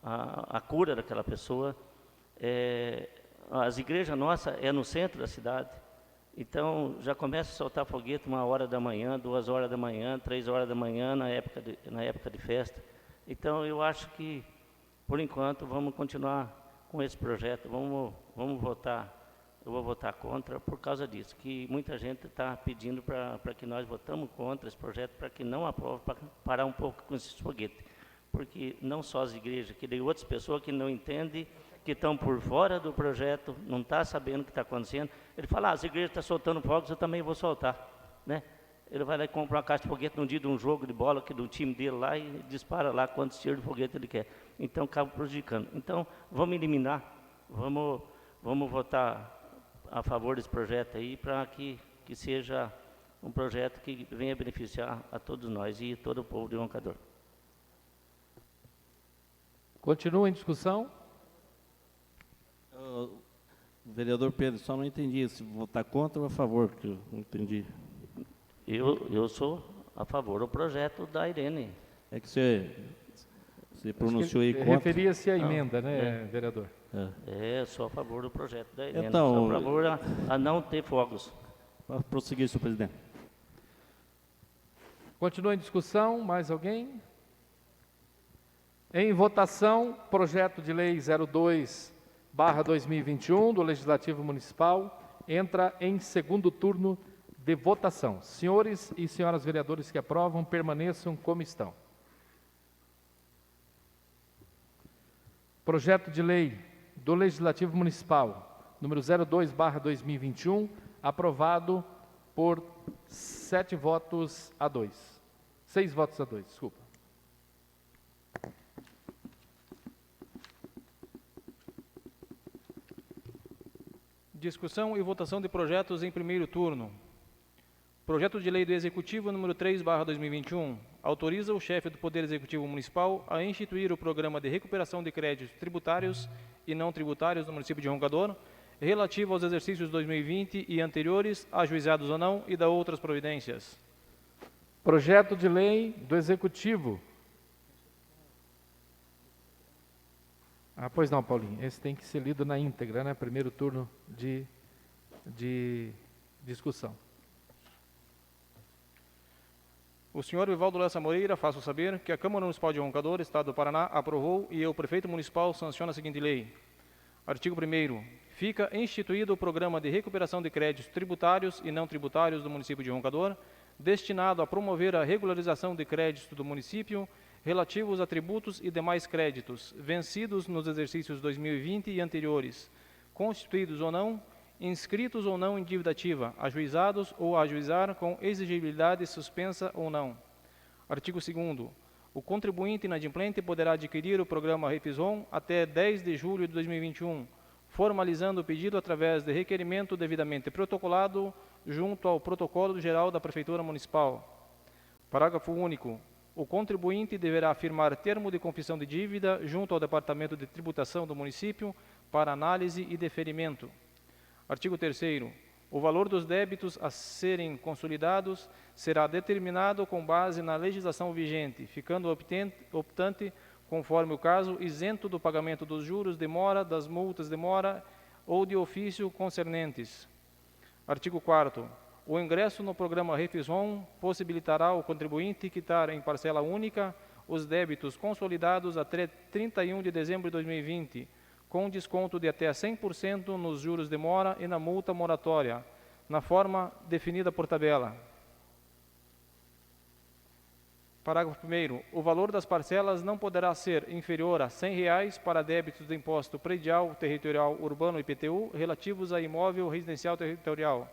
G: a cura daquela pessoa. As igrejas nossas no centro da cidade, então já começa a soltar foguete 1h da manhã, 2h da manhã, 3h da manhã na época de festa. Então eu acho que, por enquanto, vamos continuar com esse projeto, vamos votar. Eu vou votar contra por causa disso, que muita gente está pedindo para que nós votamos contra esse projeto, para que não aprove, para parar um pouco com esses foguetes. Porque não só as igrejas, que tem outras pessoas que não entendem, que estão por fora do projeto, não estão sabendo o que está acontecendo. Ele fala, as igrejas estão soltando fogos, eu também vou soltar, né? Ele vai lá e compra uma caixa de foguete num dia de um jogo de bola que do time dele lá e dispara lá quantos tiros de foguete ele quer. Então, acaba prejudicando. Então, vamos eliminar, vamos votar a favor desse projeto aí, para que seja um projeto que venha beneficiar a todos nós e todo o povo de Roncador.
A: Continua em discussão.
B: Vereador Pedro, só não entendi se votar contra ou a favor, que eu não entendi.
G: Eu sou a favor do projeto da Irene.
B: É que você pronunciou aí contra.
A: Referia-se à emenda, né, vereador?
G: Sou a favor do projeto da Irene.
B: Então,
G: sou a favor a não ter fogos.
B: Para prosseguir, senhor presidente.
A: Continua em discussão. Mais alguém? Em votação, projeto de lei 02/2021 do Legislativo Municipal entra em segundo turno de votação. Senhores e senhoras vereadores que aprovam, permaneçam como estão. Projeto de lei do Legislativo Municipal, número 02/2021, aprovado por 6 votos a 2, desculpa.
C: Discussão e votação de projetos em primeiro turno. Projeto de lei do Executivo número 3/2021, autoriza o chefe do Poder Executivo Municipal a instituir o programa de recuperação de créditos tributários e não tributários do município de Roncador, relativo aos exercícios 2020 e anteriores, ajuizados ou não, e da outras providências.
A: Projeto de lei do Executivo. Pois não, Paulinho, esse tem que ser lido na íntegra, né? Primeiro turno de discussão.
C: O senhor Vivaldo Lessa Moreira, faço saber que a Câmara Municipal de Roncador, Estado do Paraná, aprovou e o prefeito municipal sanciona a seguinte lei. Artigo 1º. Fica instituído o programa de recuperação de créditos tributários e não tributários do município de Roncador, destinado a promover a regularização de créditos do município relativos a tributos e demais créditos vencidos nos exercícios 2020 e anteriores, constituídos ou não, inscritos ou não em dívida ativa, ajuizados ou a ajuizar com exigibilidade suspensa ou não. Artigo 2º. O contribuinte inadimplente poderá adquirir o programa Refisron até 10 de julho de 2021, formalizando o pedido através de requerimento devidamente protocolado junto ao Protocolo Geral da Prefeitura Municipal. Parágrafo único. O contribuinte deverá firmar termo de confissão de dívida junto ao Departamento de Tributação do município para análise e deferimento. Artigo 3º. O valor dos débitos a serem consolidados será determinado com base na legislação vigente, ficando o optante, conforme o caso, isento do pagamento dos juros de mora, das multas de mora ou de ofício concernentes. Artigo 4º. O ingresso no programa Refisron possibilitará ao contribuinte quitar em parcela única os débitos consolidados até 31 de dezembro de 2020, com desconto de até 100% nos juros de mora e na multa moratória, na forma definida por tabela. Parágrafo 1º. O valor das parcelas não poderá ser inferior a R$ 100 para débitos do Imposto Predial Territorial Urbano IPTU relativos a imóvel residencial territorial,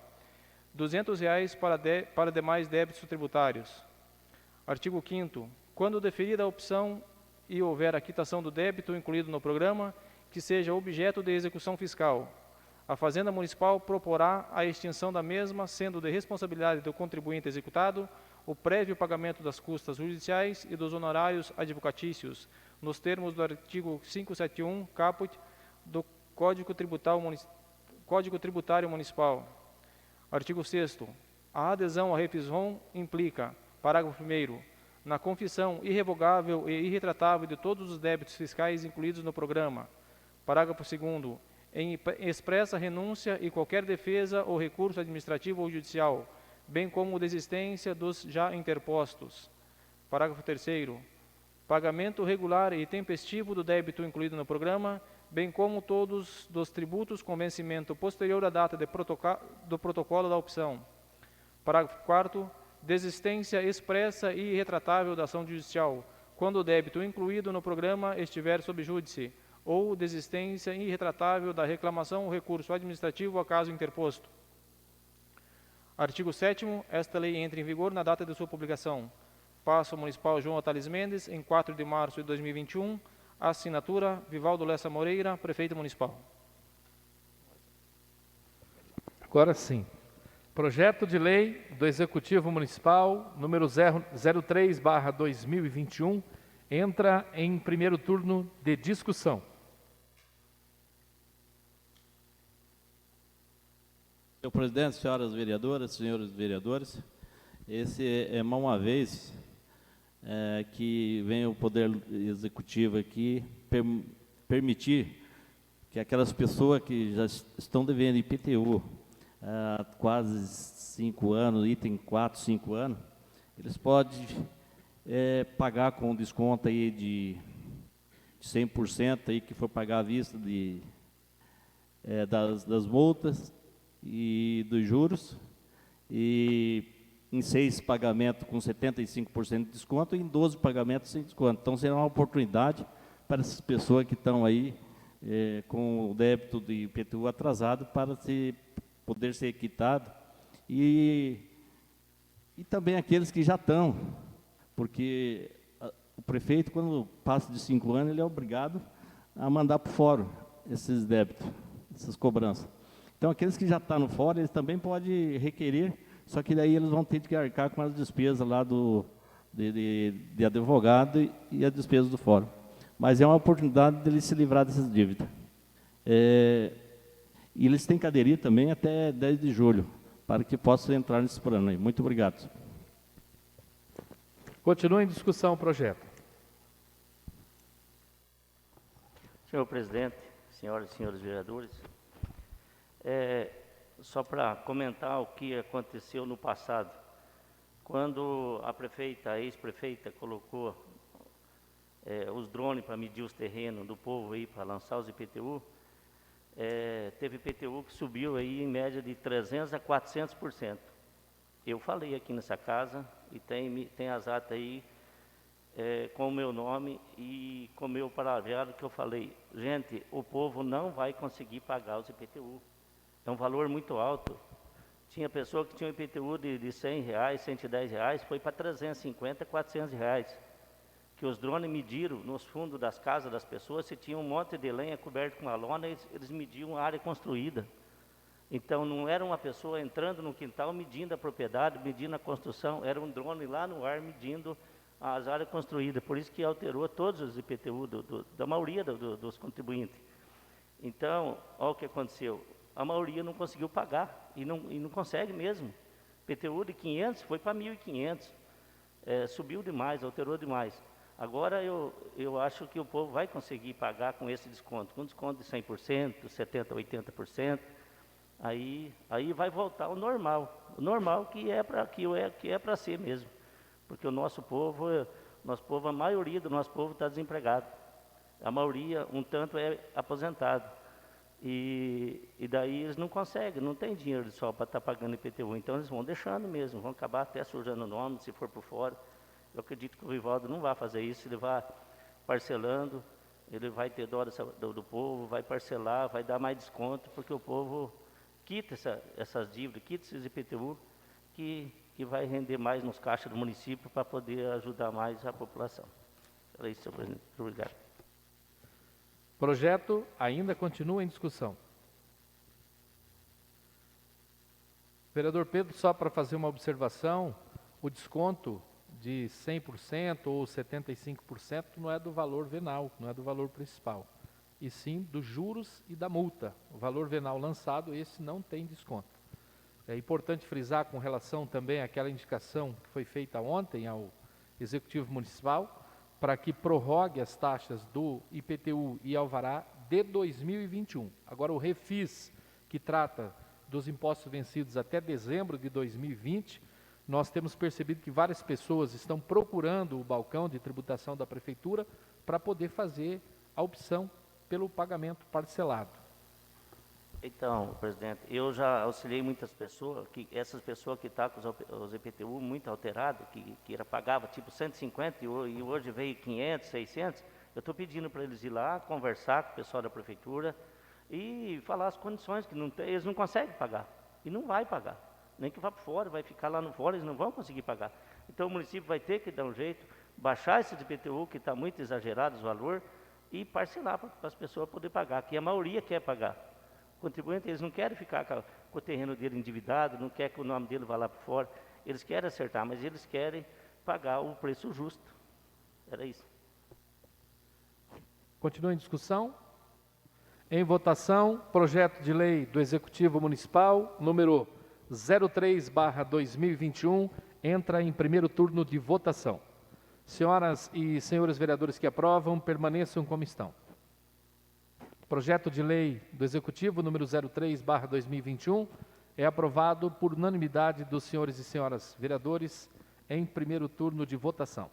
C: R$ 200 para demais débitos tributários. Artigo 5º. Quando deferida a opção e houver a quitação do débito incluído no programa, que seja objeto de execução fiscal, a Fazenda Municipal proporá a extinção da mesma, sendo de responsabilidade do contribuinte executado o prévio pagamento das custas judiciais e dos honorários advocatícios, nos termos do artigo 571, caput, do Código Tributário Municipal. Artigo 6º. A adesão à Refisron implica, parágrafo 1º, na confissão irrevogável e irretratável de todos os débitos fiscais incluídos no programa. Parágrafo 2º. Em expressa renúncia e qualquer defesa ou recurso administrativo ou judicial, bem como desistência dos já interpostos. Parágrafo 3º. Pagamento regular e tempestivo do débito incluído no programa, bem como todos dos tributos com vencimento posterior à data do protocolo da opção. Parágrafo 4º. Desistência expressa e irretratável da ação judicial, quando o débito incluído no programa estiver sob júdice, ou desistência irretratável da reclamação ou recurso administrativo a caso interposto. Artigo 7º. Esta lei entra em vigor na data de sua publicação. Paço Municipal João Otales Mendes, em 4 de março de 2021. Assinatura Vivaldo Lessa Moreira, Prefeito Municipal.
A: Agora sim. Projeto de lei do Executivo Municipal, número 03/2021, entra em primeiro turno de discussão.
B: Senhor presidente, senhoras vereadoras, senhores vereadores, esse é mais uma vez que vem o Poder Executivo aqui permitir que aquelas pessoas que já estão devendo IPTU há quase 5 anos, item 4, 5 anos, eles podem pagar com desconto aí de 100% aí que for pagar à vista das multas e dos juros, e em 6 pagamentos com 75% de desconto e em 12 pagamentos sem desconto. Então será uma oportunidade para essas pessoas que estão aí com o débito de IPTU atrasado para poder ser quitado, e também aqueles que já estão, porque o prefeito, quando passa de 5 anos, ele é obrigado a mandar para o fórum esses débitos, essas cobranças. Então, aqueles que já estão no fórum, eles também podem requerer, só que daí eles vão ter que arcar com as despesas lá do de advogado e a despesa do fórum. Mas é uma oportunidade dele se livrar dessas dívidas. E eles têm que aderir também até 10 de julho, para que possam entrar nesse plano aí. Muito obrigado.
A: Continua em discussão o projeto.
G: Senhor presidente, senhoras e senhores vereadores, só para comentar o que aconteceu no passado. Quando a ex-prefeita colocou os drones para medir os terrenos do povo aí, para lançar os IPTU, teve IPTU que subiu aí em média de 300% a 400%. Eu falei aqui nessa casa, e tem as atas aí, com o meu nome e com o meu palavreado, que eu falei, gente, o povo não vai conseguir pagar os IPTU. É um valor muito alto. Tinha pessoa que tinha um IPTU de R$100, R$110, foi para R$350, R$400. Que os drones mediram nos fundos das casas das pessoas, se tinha um monte de lenha coberta com a lona, eles mediam a área construída. Então, não era uma pessoa entrando no quintal, medindo a propriedade, medindo a construção, era um drone lá no ar, medindo as áreas construídas. Por isso que alterou todos os IPTU da maioria dos contribuintes. Então, olha o que aconteceu. A maioria não conseguiu pagar, e não consegue mesmo. IPTU de 500 foi para 1.500. Subiu demais, alterou demais. Agora, eu acho que o povo vai conseguir pagar com esse desconto. Com desconto de 100%, 70%, 80%. Aí vai voltar ao normal. O normal que é para ser mesmo. Porque o nosso povo, a maioria do nosso povo está desempregado. A maioria, um tanto, é aposentado. E daí eles não conseguem, não tem dinheiro só para estar pagando IPTU. Então eles vão deixando mesmo, vão acabar até sujando o nome, se for por fora. Eu acredito que o Rivaldo não vai fazer isso, ele vai parcelando, ele vai ter dó do povo, vai parcelar, vai dar mais desconto, porque o povo quita essas dívidas, quita esses IPTU, que vai render mais nos caixas do município para poder ajudar mais a população. Era isso, senhor presidente. Muito obrigado.
A: Projeto ainda continua em discussão. Vereador Pedro, só para fazer uma observação, o desconto de 100% ou 75% não é do valor venal, não é do valor principal, e sim dos juros e da multa. O valor venal lançado, esse não tem desconto. É importante frisar com relação também àquela indicação que foi feita ontem ao Executivo Municipal, para que prorrogue as taxas do IPTU e alvará de 2021. Agora, o refis, que trata dos impostos vencidos até dezembro de 2020, nós temos percebido que várias pessoas estão procurando o balcão de tributação da Prefeitura para poder fazer a opção pelo pagamento parcelado.
G: Então, presidente, eu já auxiliei muitas pessoas, essas pessoas que estão com os IPTU muito alterados, que pagava tipo 150 e hoje veio 500, 600, eu estou pedindo para eles ir lá, conversar com o pessoal da Prefeitura e falar as condições, que eles não conseguem pagar, e não vai pagar. Nem que vá para fora, vai ficar lá no fora, eles não vão conseguir pagar. Então o município vai ter que dar um jeito, baixar esse IPTU, que está muito exagerado o valor, e parcelar para as pessoas poderem pagar, que a maioria quer pagar. Contribuinte, eles não querem ficar com o terreno dele endividado, não quer que o nome dele vá lá para fora. Eles querem acertar, mas eles querem pagar o preço justo. Era isso.
A: Continua em discussão. Em votação, projeto de lei do Executivo Municipal, número 03/2021, entra em primeiro turno de votação. Senhoras e senhores vereadores que aprovam, permaneçam como estão. Projeto de lei do Executivo número 03/2021 é aprovado por unanimidade dos senhores e senhoras vereadores em primeiro turno de votação.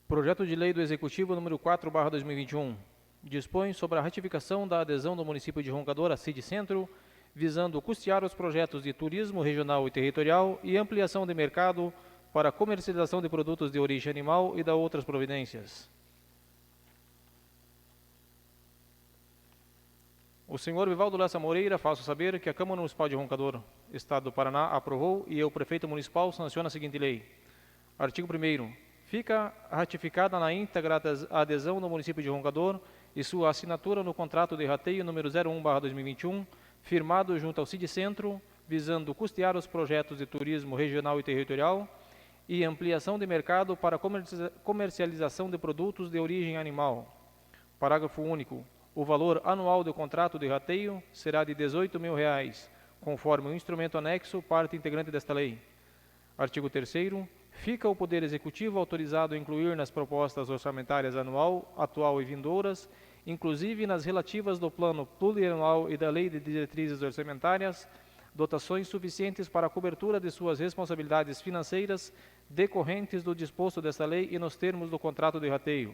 C: Projeto de lei do Executivo número 4/2021 dispõe sobre a ratificação da adesão do município de Roncador à CID Centro, visando custear os projetos de turismo regional e territorial e ampliação de mercado para a comercialização de produtos de origem animal e da outras providências. O senhor Vivaldo Lessa Moreira faço saber que a Câmara Municipal de Roncador, Estado do Paraná, aprovou e o prefeito municipal sanciona a seguinte lei. Artigo 1º. Fica ratificada na íntegra a adesão do município de Roncador e sua assinatura no contrato de rateio número 01/2021, firmado junto ao Cid Centro, visando custear os projetos de turismo regional e territorial e ampliação de mercado para comercialização de produtos de origem animal. Parágrafo único. O valor anual do contrato de rateio será de R$ 18.000, conforme o instrumento anexo, parte integrante desta lei. Artigo 3º. Fica o Poder Executivo autorizado a incluir nas propostas orçamentárias anual, atual e vindouras, inclusive nas relativas do Plano Plurianual e da Lei de Diretrizes Orçamentárias, dotações suficientes para a cobertura de suas responsabilidades financeiras decorrentes do disposto desta lei e nos termos do contrato de rateio.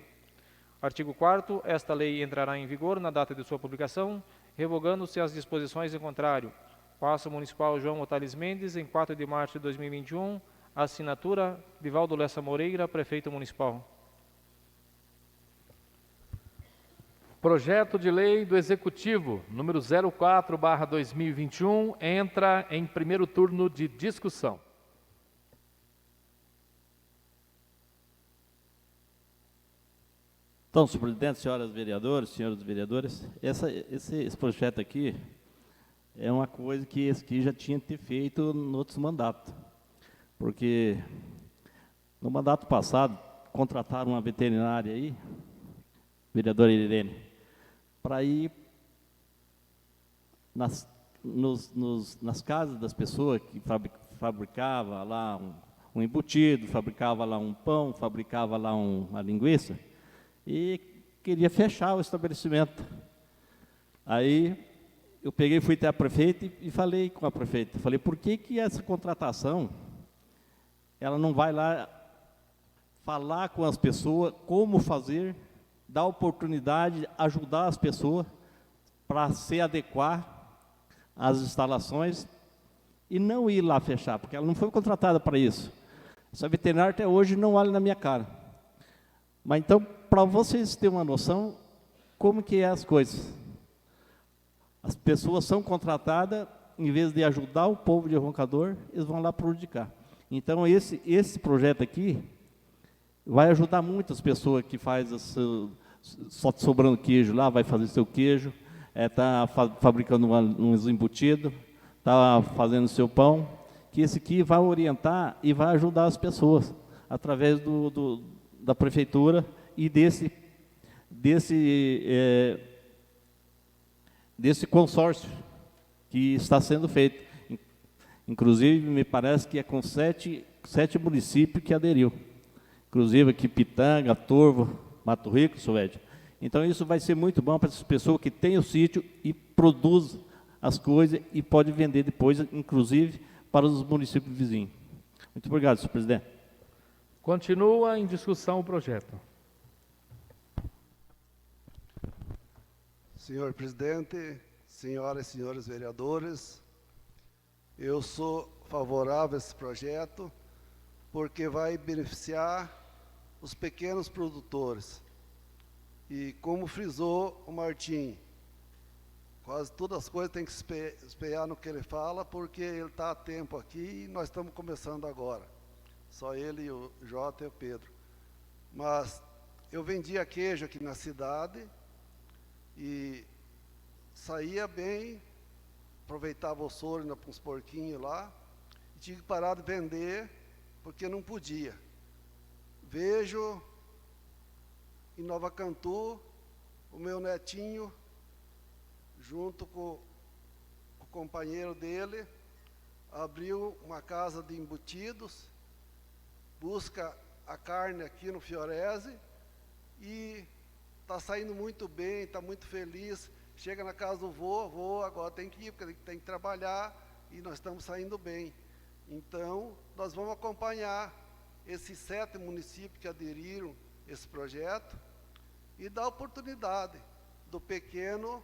C: Artigo 4º. Esta lei entrará em vigor na data de sua publicação, revogando-se as disposições em contrário. Paço Municipal João Otales Mendes, em 4 de março de 2021, assinatura Vivaldo Lessa Moreira, Prefeito Municipal.
A: Projeto de Lei do Executivo, número 04/2021, entra em primeiro turno de discussão.
B: Então, senhor presidente, senhoras vereadoras, senhores vereadores, esse projeto aqui é uma coisa que esse aqui já tinha que ter feito no outro mandato. Porque no mandato passado, contrataram uma veterinária aí, vereadora Irene, para ir nas casas das pessoas que fabricava lá um embutido, fabricava lá um pão, fabricava lá uma linguiça, e queria fechar o estabelecimento. Aí eu peguei, fui até a prefeita e falei com a prefeita, falei, por que essa contratação, ela não vai lá falar com as pessoas como fazer, dar oportunidade, ajudar as pessoas para se adequar às instalações e não ir lá fechar, porque ela não foi contratada para isso. Essa veterinária até hoje não olha na minha cara. Mas então, para vocês terem uma noção, como que é as coisas. As pessoas são contratadas, em vez de ajudar o povo de Roncador, eles vão lá prejudicar. Então, esse projeto aqui vai ajudar muitas pessoas que faz só sobrando queijo lá, vai fazer seu queijo, está fabricando uns embutidos, está fazendo seu pão, que esse aqui vai orientar e vai ajudar as pessoas, através da prefeitura e desse consórcio que está sendo feito. Inclusive, me parece que é com sete municípios que aderiu. Inclusive aqui Pitanga, Turvo, Mato Rico, Suédia. Então isso vai ser muito bom para essas pessoas que têm o sítio e produzem as coisas e pode vender depois, inclusive, para os municípios vizinhos. Muito obrigado, senhor presidente.
A: Continua em discussão o projeto.
F: Senhor presidente, senhoras e senhores vereadores, eu sou favorável a esse projeto porque vai beneficiar os pequenos produtores. E como frisou o Martim, quase todas as coisas tem que espelhar no que ele fala, porque ele está há tempo aqui e nós estamos começando agora. Só ele e o Jota e o Pedro. Mas eu vendia queijo aqui na cidade e saía bem, aproveitava o soro para uns porquinhos lá, e tinha que parar de vender, porque não podia. Vejo em Nova Cantu o meu netinho, junto com o companheiro dele, abriu uma casa de embutidos, busca a carne aqui no Fiorese e está saindo muito bem, está muito feliz. Chega na casa do vô, agora tem que ir, porque tem que trabalhar, e nós estamos saindo bem. Então, nós vamos acompanhar esses 7 municípios que aderiram a esse projeto e dar oportunidade do pequeno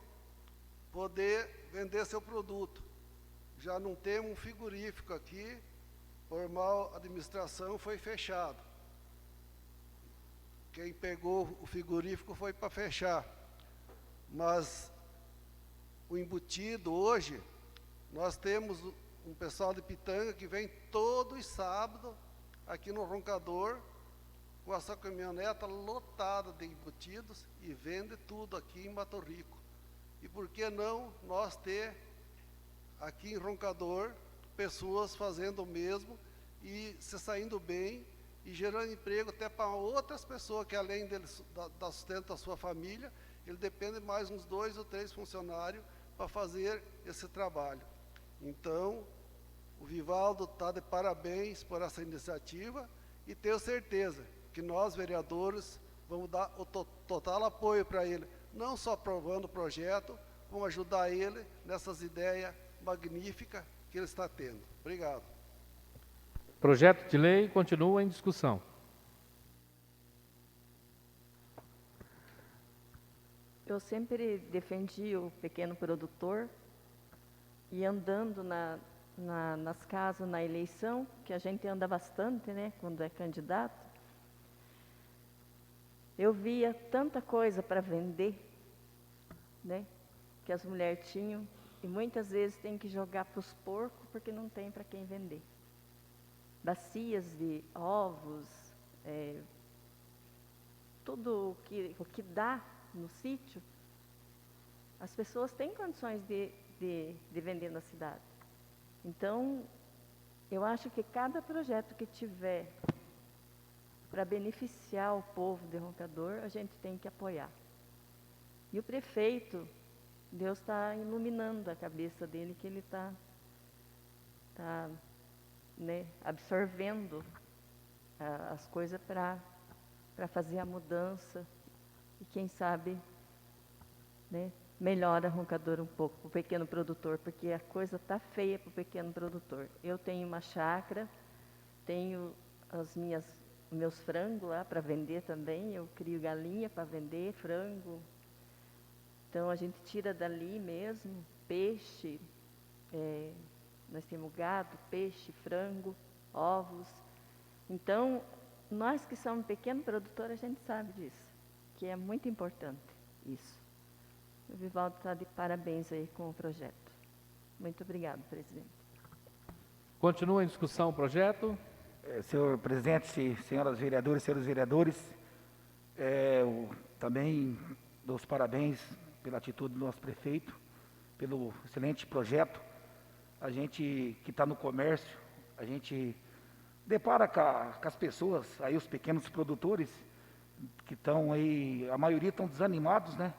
F: poder vender seu produto. Já não temos um frigorífico aqui, por mal administração foi fechado. Quem pegou o frigorífico foi para fechar. Mas o embutido hoje, nós temos um pessoal de Pitanga que vem todos os sábados aqui no Roncador com a sua caminhoneta lotada de embutidos e vende tudo aqui em Mato Rico. E por que não nós ter aqui em Roncador, pessoas fazendo o mesmo e se saindo bem e gerando emprego até para outras pessoas que, além dele dar sustento à sua família, ele depende de mais uns 2 ou 3 funcionários para fazer esse trabalho. Então, o Vivaldo está de parabéns por essa iniciativa e tenho certeza que nós, vereadores, vamos dar o total apoio para ele, não só aprovando o projeto, vamos ajudar ele nessas ideias magníficas que ele está tendo. Obrigado.
A: Projeto de lei continua em discussão.
D: Eu sempre defendi o pequeno produtor e andando nas casas, na eleição, que a gente anda bastante, né, quando é candidato, eu via tanta coisa para vender, né, que as mulheres tinham, e muitas vezes tem que jogar para os porcos porque não tem para quem vender. Bacias de ovos, tudo o que dá no sítio, as pessoas têm condições de vender na cidade. Então, eu acho que cada projeto que tiver para beneficiar o povo de Roncador, a gente tem que apoiar. E o prefeito, Deus está iluminando a cabeça dele, que ele está né, absorvendo as coisas para fazer a mudança e quem sabe, né, melhora Roncador um pouco para o pequeno produtor, porque a coisa está feia para o pequeno produtor. Eu tenho uma chácara, tenho meus frangos lá para vender também, eu crio galinha para vender, frango. Então a gente tira dali mesmo, peixe, nós temos gado, peixe, frango, ovos. Então, nós que somos pequeno produtor, a gente sabe disso, que é muito importante isso. O Vivaldo está de parabéns aí com o projeto. Muito obrigado, presidente.
A: Continua em discussão o projeto.
H: Senhor presidente, senhoras vereadoras, senhores vereadores, também dou os parabéns pela atitude do nosso prefeito, pelo excelente projeto. A gente que está no comércio, a gente depara com as pessoas, aí os pequenos produtores, que estão aí, a maioria estão desanimados, né?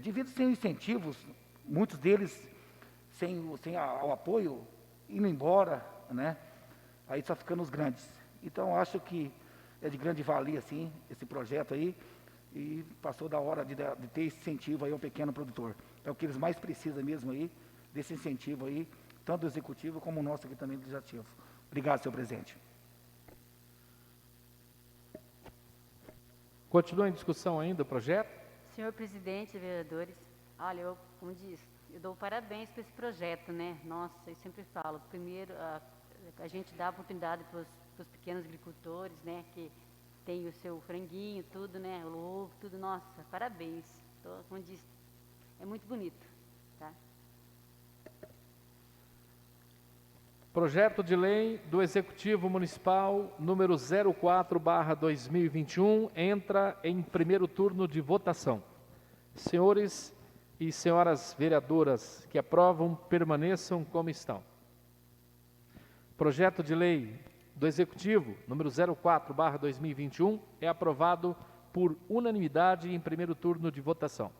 H: Devido sem incentivos, muitos deles sem o apoio, indo embora, né? Aí só ficando os grandes. Então, acho que é de grande valia, sim, esse projeto aí, e passou da hora de ter esse incentivo aí ao pequeno produtor. É o que eles mais precisam mesmo aí, desse incentivo aí, tanto do executivo como o nosso aqui também do legislativo. Obrigado, senhor presidente.
A: Continua em discussão ainda o projeto.
I: Senhor presidente, vereadores, olha, como disse, eu dou parabéns para esse projeto, né? Nossa, eu sempre falo, primeiro, a gente dá oportunidade para os pequenos agricultores, né? Que tem o seu franguinho, tudo, né? O ovo, tudo, nossa, parabéns. Como disse, é muito bonito, tá?
A: Projeto de lei do Executivo Municipal número 04/2021 entra em primeiro turno de votação. Senhores e senhoras vereadoras que aprovam, permaneçam como estão. Projeto de lei do Executivo número 04/2021 é aprovado por unanimidade em primeiro turno de votação.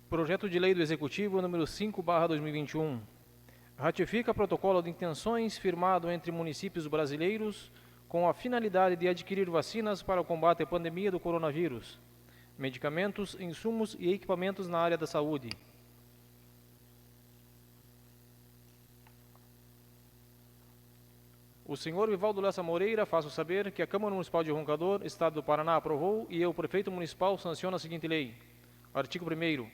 C: Projeto de lei do Executivo número 5/2021. Ratifica protocolo de intenções firmado entre municípios brasileiros com a finalidade de adquirir vacinas para o combate à pandemia do coronavírus, medicamentos, insumos e equipamentos na área da saúde. O senhor Vivaldo Lessa Moreira faço saber que a Câmara Municipal de Roncador, Estado do Paraná, aprovou e eu, prefeito municipal, sanciono a seguinte lei. Artigo 1º.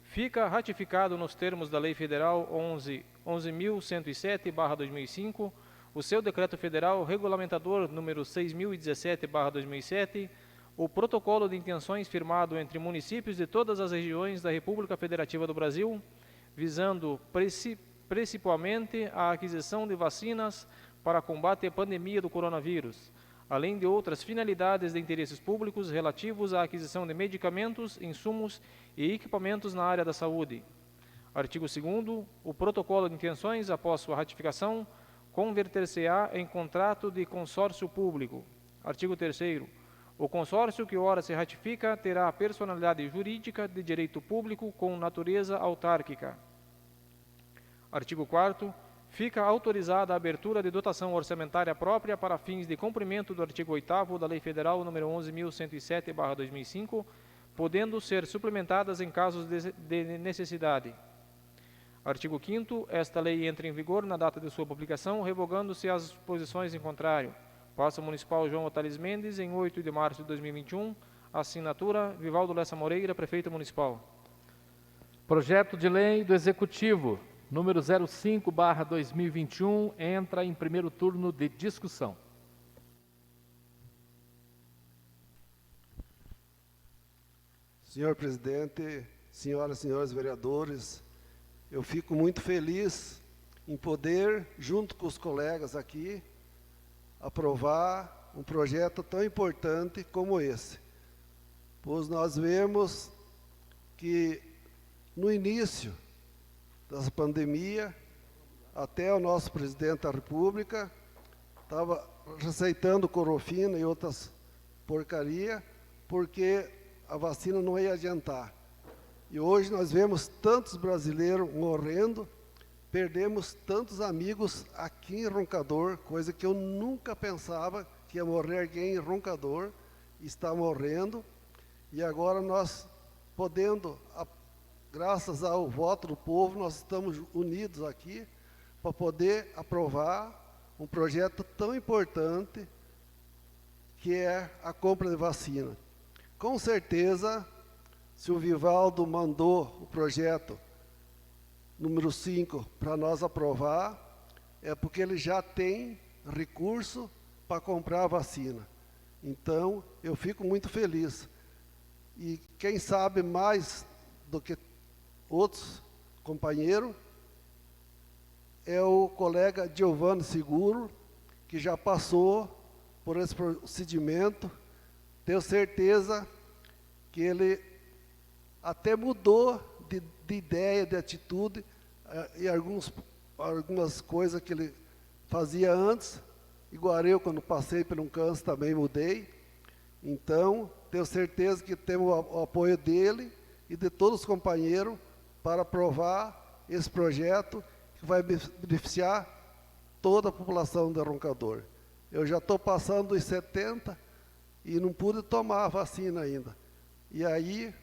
C: Fica ratificado nos termos da Lei Federal 11.107/2005, o seu Decreto Federal Regulamentador número 6.017/2007, o Protocolo de Intenções firmado entre municípios de todas as regiões da República Federativa do Brasil, visando principalmente a aquisição de vacinas para combate à pandemia do coronavírus, além de outras finalidades de interesses públicos relativos à aquisição de medicamentos, insumos e equipamentos na área da saúde. Artigo 2º. O protocolo de intenções, após sua ratificação, converter-se-á em contrato de consórcio público. Artigo 3º. O consórcio que ora se ratifica terá personalidade jurídica de direito público com natureza autárquica. Artigo 4º. Fica autorizada a abertura de dotação orçamentária própria para fins de cumprimento do artigo 8º da Lei Federal nº 11.107/2005, podendo ser suplementadas em casos de necessidade. Artigo 5º. Esta lei entra em vigor na data de sua publicação, revogando-se as disposições em contrário. Passa Municipal João Otales Mendes, em 8 de março de 2021. Assinatura Vivaldo Lessa Moreira, Prefeito Municipal.
A: Projeto de Lei do Executivo, número 05/2021, entra em primeiro turno de discussão.
F: Senhor presidente, senhoras e senhores vereadores, eu fico muito feliz em poder, junto com os colegas aqui, aprovar um projeto tão importante como esse. Pois nós vemos que no início dessa pandemia, até o nosso presidente da República estava receitando clorofina e outras porcaria, porque a vacina não ia adiantar. E hoje nós vemos tantos brasileiros morrendo, perdemos tantos amigos aqui em Roncador, coisa que eu nunca pensava que ia morrer alguém em Roncador, está morrendo, e agora nós podendo, graças ao voto do povo, nós estamos unidos aqui para poder aprovar um projeto tão importante que é a compra de vacina. Com certeza, se o Vivaldo mandou o projeto número 5 para nós aprovar, é porque ele já tem recurso para comprar a vacina. Então, eu fico muito feliz. E quem sabe mais do que outros companheiros é o colega Giovanni Seguro, que já passou por esse procedimento. Tenho certeza que ele até mudou de ideia, de atitude, e algumas coisas que ele fazia antes, igual eu, quando passei por um câncer, também mudei. Então, tenho certeza que temos o apoio dele e de todos os companheiros para aprovar esse projeto que vai beneficiar toda a população de Roncador. Eu já estou passando dos 70 e não pude tomar a vacina ainda. E aí,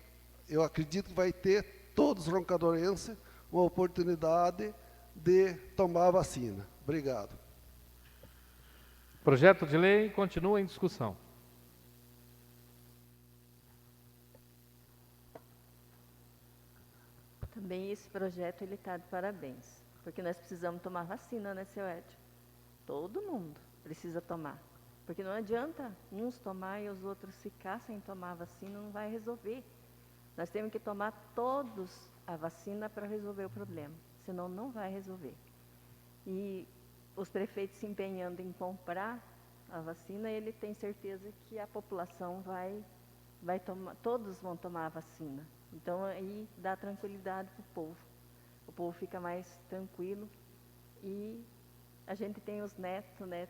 F: eu acredito que vai ter todos os roncadorenses uma oportunidade de tomar a vacina. Obrigado.
A: Projeto de lei continua em discussão.
D: Também esse projeto ele está de parabéns, porque nós precisamos tomar vacina, né, seu Ed? Todo mundo precisa tomar, porque não adianta uns tomar e os outros ficar sem tomar a vacina, não vai resolver. Nós temos que tomar todos a vacina para resolver o problema, senão não vai resolver. E os prefeitos se empenhando em comprar a vacina, ele tem certeza que a população vai tomar, todos vão tomar a vacina. Então, aí dá tranquilidade para o povo. O povo fica mais tranquilo. E a gente tem os netos, né?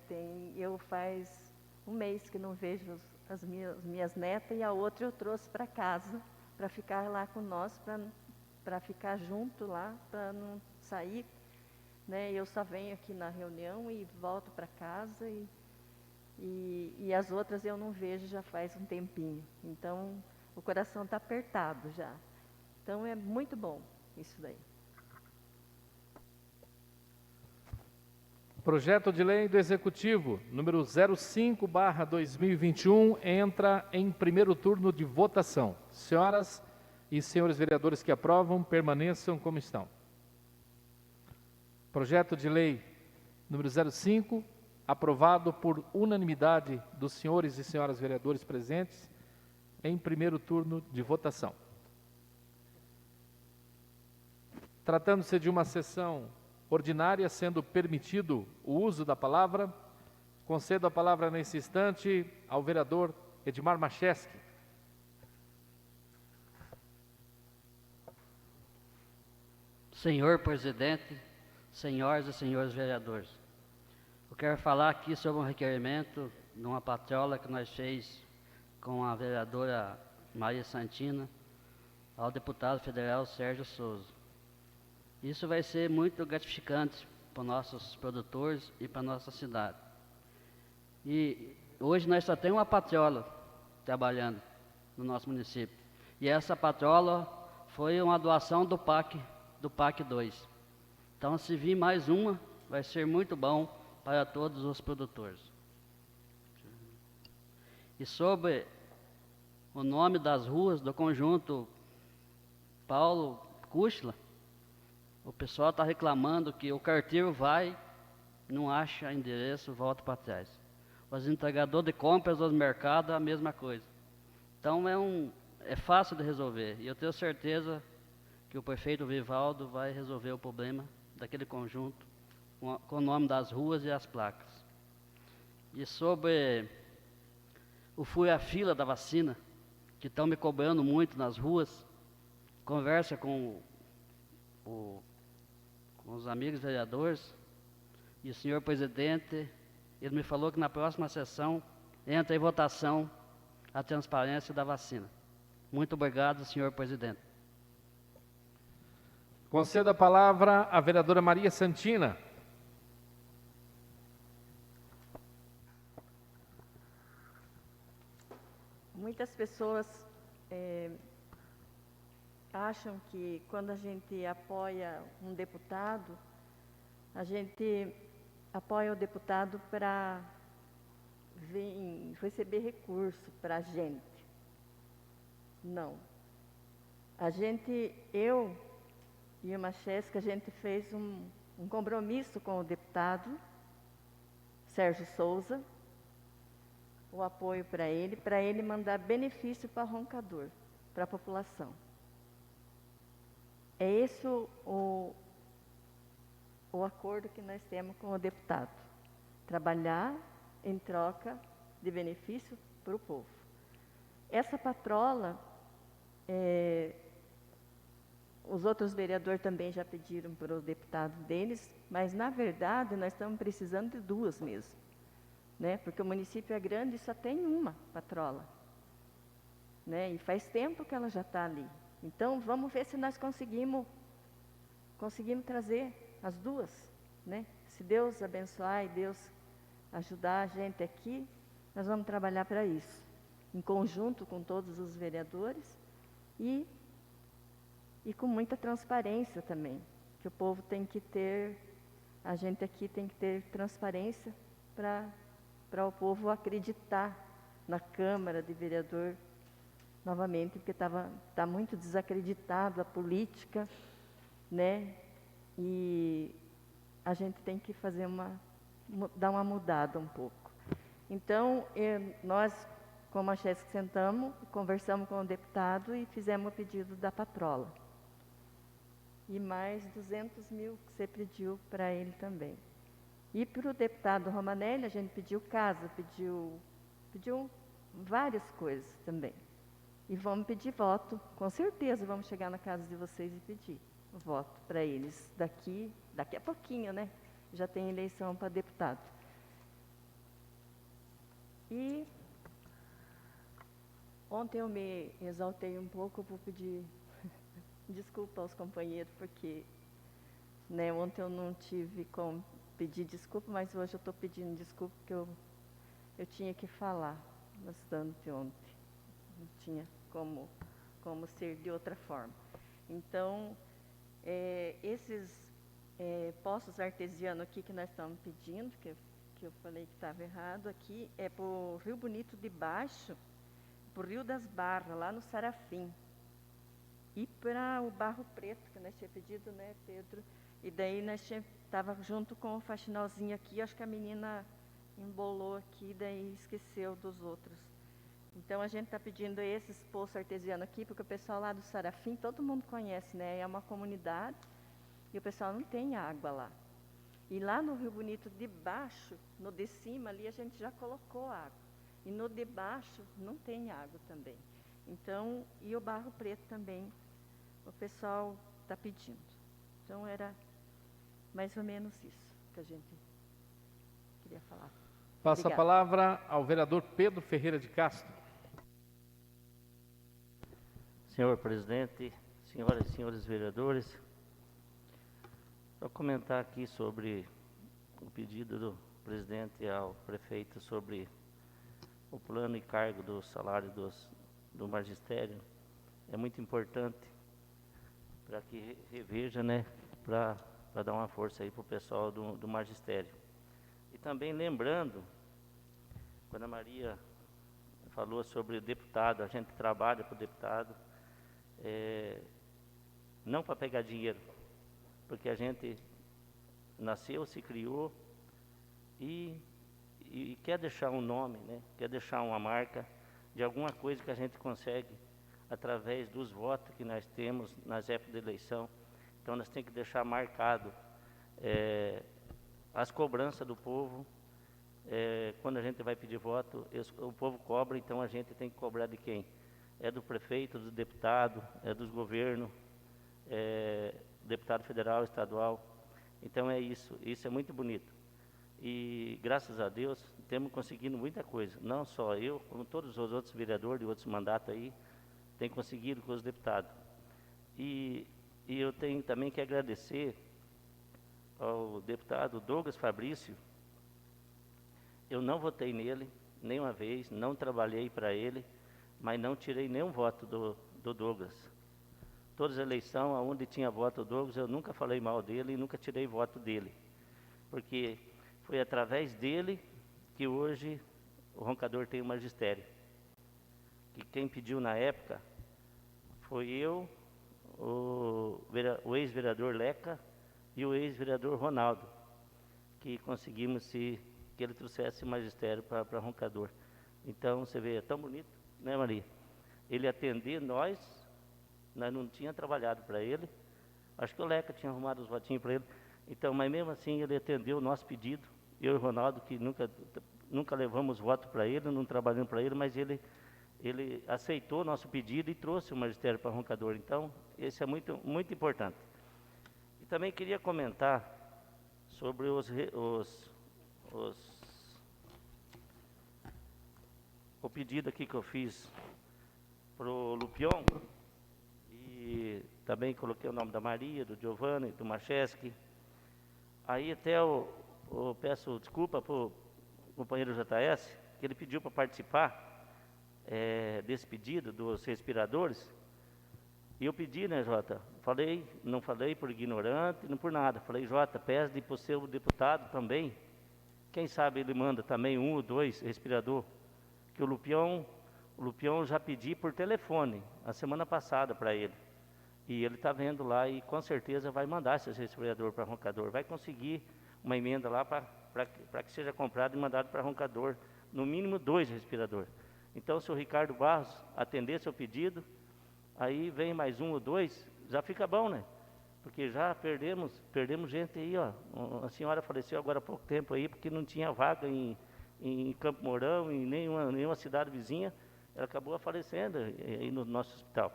D: Eu faz um mês que não vejo as minhas netas, e a outra eu trouxe para casa, para ficar lá com nós, para ficar junto lá, para não sair. Né? Eu só venho aqui na reunião e volto para casa, e as outras eu não vejo já faz um tempinho. Então, o coração está apertado já. Então, é muito bom isso daí.
A: Projeto de lei do Executivo, número 05/2021, entra em primeiro turno de votação. Senhoras e senhores vereadores que aprovam, permaneçam como estão. Projeto de lei número 05, aprovado por unanimidade dos senhores e senhoras vereadores presentes, em primeiro turno de votação. Tratando-se de uma sessão ordinária, sendo permitido o uso da palavra, Concedo a palavra nesse instante ao vereador Edmar Macheski.
J: Senhor presidente, senhoras e senhores vereadores, eu quero falar aqui sobre um requerimento de uma patrola que nós fez com a vereadora Maria Santina ao deputado federal Sérgio Souza. Isso vai ser muito gratificante para os nossos produtores e para a nossa cidade. E hoje nós só temos uma patrola trabalhando no nosso município. E essa patrola foi uma doação do PAC 2. Então, se vir mais uma, vai ser muito bom para todos os produtores. E sobre o nome das ruas do conjunto Paulo Cuchla, o pessoal está reclamando que o carteiro vai, não acha endereço, volta para trás. Os entregadores de compras dos mercados, a mesma coisa. Então é fácil de resolver. E eu tenho certeza que o prefeito Vivaldo vai resolver o problema daquele conjunto com o nome das ruas e as placas. E sobre o fura-fila da vacina, que estão me cobrando muito nas ruas, conversa com os amigos vereadores e o senhor presidente, ele me falou que na próxima sessão entra em votação a transparência da vacina. Muito obrigado, senhor presidente.
A: Concedo a palavra à vereadora Maria Santina.
D: Muitas pessoas acham que quando a gente apoia um deputado, a gente apoia o deputado para receber recurso para a gente. Não. Eu e o Macheski, a gente fez um compromisso com o deputado Sérgio Souza, o apoio para ele mandar benefício para Roncador, para a população. É esse o acordo que nós temos com o deputado. Trabalhar em troca de benefício para o povo. Essa patrola, os outros vereadores também já pediram para o deputado deles, mas na verdade nós estamos precisando de duas mesmo. Né? Porque o município é grande e só tem uma patrola. Né? E faz tempo que ela já está ali. Então, vamos ver se nós conseguimos trazer as duas. Né? Se Deus abençoar e Deus ajudar a gente aqui, nós vamos trabalhar para isso. Em conjunto com todos os vereadores e com muita transparência também. Que o povo tem que ter, a gente aqui tem que ter transparência para o povo acreditar na Câmara de Vereador novamente, porque tá muito desacreditado a política, né? E a gente tem que dar uma mudada um pouco. Então, nós, como a Macheski, sentamos, conversamos com o deputado e fizemos o pedido da patrola. E mais 200 mil que você pediu para ele também. E para o deputado Romanelli, a gente pediu casa, pediu várias coisas também. E vamos pedir voto, com certeza vamos chegar na casa de vocês e pedir voto para eles. Daqui a pouquinho, né? Já tem eleição para deputado. E ontem eu me exaltei um pouco, vou pedir desculpa aos companheiros, porque né, ontem eu não tive como pedir desculpa, mas hoje eu estou pedindo desculpa porque eu tinha que falar bastante ontem. Não tinha como ser de outra forma. Então, esses poços artesianos aqui que nós estamos pedindo, que eu falei que estava errado aqui, é para o Rio Bonito de Baixo, para o Rio das Barras, lá no Sarafim. E para o Barro Preto, que nós tínhamos pedido, né, Pedro? E daí nós estava junto com o faxinalzinho aqui, acho que a menina embolou aqui, daí esqueceu dos outros. Então, a gente está pedindo esses poços artesianos aqui, porque o pessoal lá do Sarafim, todo mundo conhece, né? É uma comunidade e o pessoal não tem água lá. E lá no Rio Bonito, de baixo, no de cima ali, a gente já colocou água. E no de baixo não tem água também. Então, e o Barro Preto também, o pessoal está pedindo. Então, era mais ou menos isso que a gente queria falar.
A: Passo a
D: Obrigada.
A: palavra ao vereador Pedro Ferreira de Castro.
G: Senhor presidente, senhoras e senhores vereadores, para comentar aqui sobre o pedido do presidente ao prefeito sobre o plano e cargo do salário do magistério, é muito importante para que reveja, né, para dar uma força aí para o pessoal do magistério. E também lembrando, quando a Maria falou sobre o deputado, a gente trabalha para o deputado, não para pegar dinheiro, porque a gente nasceu, se criou e quer deixar um nome, né? Quer deixar uma marca de alguma coisa que a gente consegue através dos votos que nós temos nas épocas de eleição. Então nós temos que deixar marcado as cobranças do povo. Quando a gente vai pedir voto, o povo cobra, então a gente tem que cobrar de quem? É do prefeito, do deputado, é dos governos, deputado federal, estadual. Então é isso é muito bonito. E graças a Deus temos conseguido muita coisa, não só eu, como todos os outros vereadores de outros mandatos aí, têm conseguido com os deputados. E eu tenho também que agradecer ao deputado Douglas Fabrício. Eu não votei nele nenhuma vez, não trabalhei para ele, mas não tirei nenhum voto do Douglas. Todas as eleições onde tinha voto do Douglas, eu nunca falei mal dele e nunca tirei voto dele. Porque foi através dele que hoje o Roncador tem o magistério. E quem pediu na época foi eu, o ex-vereador Leca e o ex-vereador Ronaldo, que conseguimos que ele trouxesse o magistério para Roncador. Então, você vê, é tão bonito, né, Maria? Ele atender nós não tínhamos trabalhado para ele, acho que o Leca tinha arrumado os votinhos para ele, então, mas mesmo assim ele atendeu o nosso pedido, eu e o Ronaldo, que nunca levamos voto para ele, não trabalhamos para ele, mas ele aceitou o nosso pedido e trouxe o magistério para Roncador. Então, isso é muito, muito importante. E também queria comentar sobre o pedido aqui que eu fiz para o Lupion, e também coloquei o nome da Maria, do Giovanni, do Macheski. Aí até eu peço desculpa para o companheiro JS, que ele pediu para participar desse pedido dos respiradores. E eu pedi, né, Jota? Não falei por ignorante, não por nada. Falei, Jota, pede para o seu deputado também. Quem sabe ele manda também 1 ou 2 respirador. Que o Lupion já pedi por telefone, a semana passada para ele. E ele está vendo lá e com certeza vai mandar esse respirador para Roncador. Vai conseguir uma emenda lá para que seja comprado e mandado para Roncador. No mínimo 2 respiradores. Então, se o Ricardo Barros atender seu pedido, aí vem mais 1 ou 2, já fica bom, né? Porque já perdemos gente aí, ó. A senhora faleceu agora há pouco tempo aí, porque não tinha vaga em Campo Mourão, em nenhuma cidade vizinha. Ela acabou falecendo aí no nosso hospital.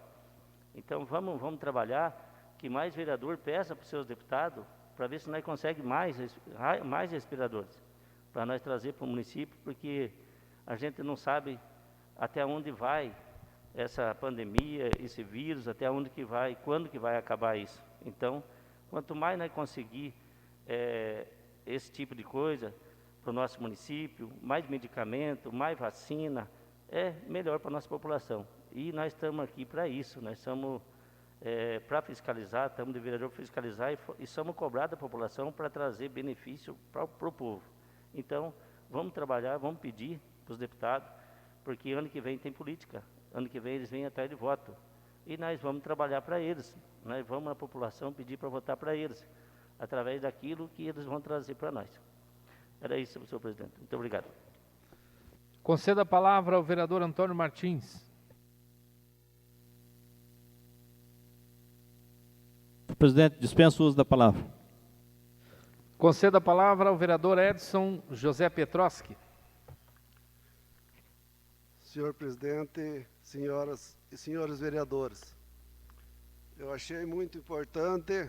G: Então, vamos trabalhar, que mais vereador peça para os seus deputados, para ver se nós conseguimos mais respiradores, para nós trazer para o município, porque a gente não sabe até onde vai essa pandemia, esse vírus, até onde que vai, quando que vai acabar isso. Então, quanto mais nós conseguir esse tipo de coisa para o nosso município, mais medicamento, mais vacina, é melhor para a nossa população. E nós estamos aqui para isso, nós estamos para fiscalizar, estamos de vereador para fiscalizar e somos cobrados da população para trazer benefício para o povo. Então, vamos trabalhar, vamos pedir para os deputados, porque ano que vem tem política, ano que vem eles vêm atrás de voto. E nós vamos trabalhar para eles, nós vamos à população pedir para votar para eles, através daquilo que eles vão trazer para nós. Era isso, senhor presidente. Muito obrigado.
A: Conceda a palavra ao vereador Antônio Martins.
B: Presidente, dispenso o uso da palavra.
A: Conceda a palavra ao vereador Edson José Petroski.
F: Senhor presidente, senhoras e senhores vereadores, eu achei muito importante,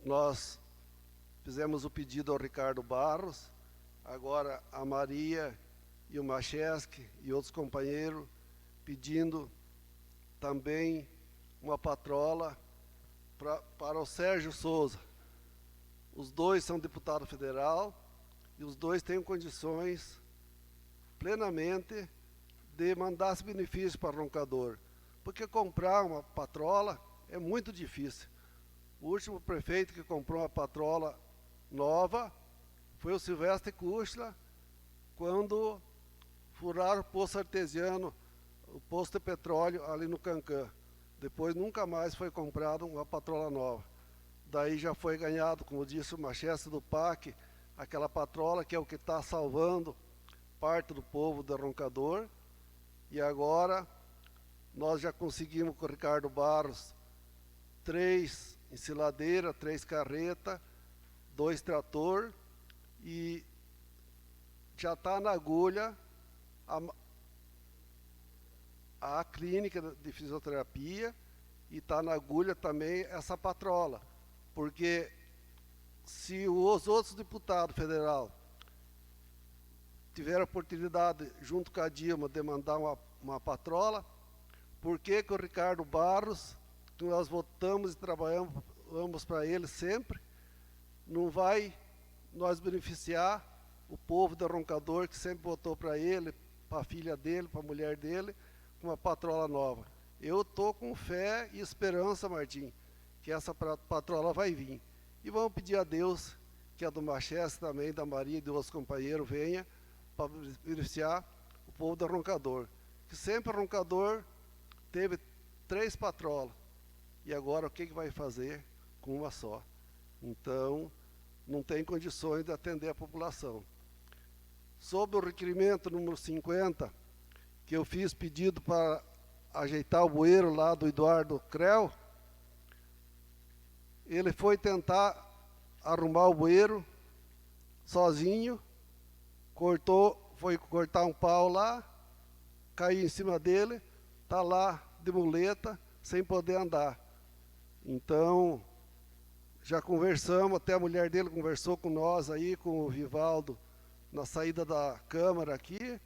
F: nós fizemos o pedido ao Ricardo Barros, agora a Maria e o Macheski e outros companheiros pedindo também uma patrola para o Sérgio Souza. Os dois são deputado federal e os dois têm condições plenamente de mandar esse benefício para o roncador, porque comprar uma patrola é muito difícil. O último prefeito que comprou uma patrola nova foi o Silvestre Kuchla, quando furaram o poço artesiano, o poço de petróleo ali no Cancã. Depois nunca mais foi comprado uma patrola nova. Daí já foi ganhado, como disse o Macheste do PAC, aquela patrola que é o que está salvando parte do povo do roncador. E agora nós já conseguimos com o Ricardo Barros 3 ensiladeiras, 3 carretas, 2 trator e já está na agulha a clínica de fisioterapia e está na agulha também essa patrola. Porque se os outros deputados federais tiveram a oportunidade, junto com a Dilma, de mandar uma patrola, por que o Ricardo Barros, que nós votamos e trabalhamos para ele sempre, não vai nós beneficiar o povo do roncador, que sempre votou para ele, para a filha dele, para a mulher dele, com uma patrola nova? Eu estou com fé e esperança, Martim, que essa patrola vai vir. E vamos pedir a Deus que a do Macheste também, da Maria e dos outros companheiros, venha para beneficiar o povo do roncador. Que sempre o roncador teve 3 patrolas. E agora o que vai fazer com uma só? Então, não tem condições de atender a população. Sobre o requerimento número 50, que eu fiz pedido para ajeitar o bueiro lá do Eduardo Creu, ele foi tentar arrumar o bueiro sozinho, foi cortar um pau lá, caiu em cima dele, está lá de muleta, sem poder andar. Então, já conversamos, até a mulher dele conversou com nós aí, com o Vivaldo, na saída da Câmara aqui,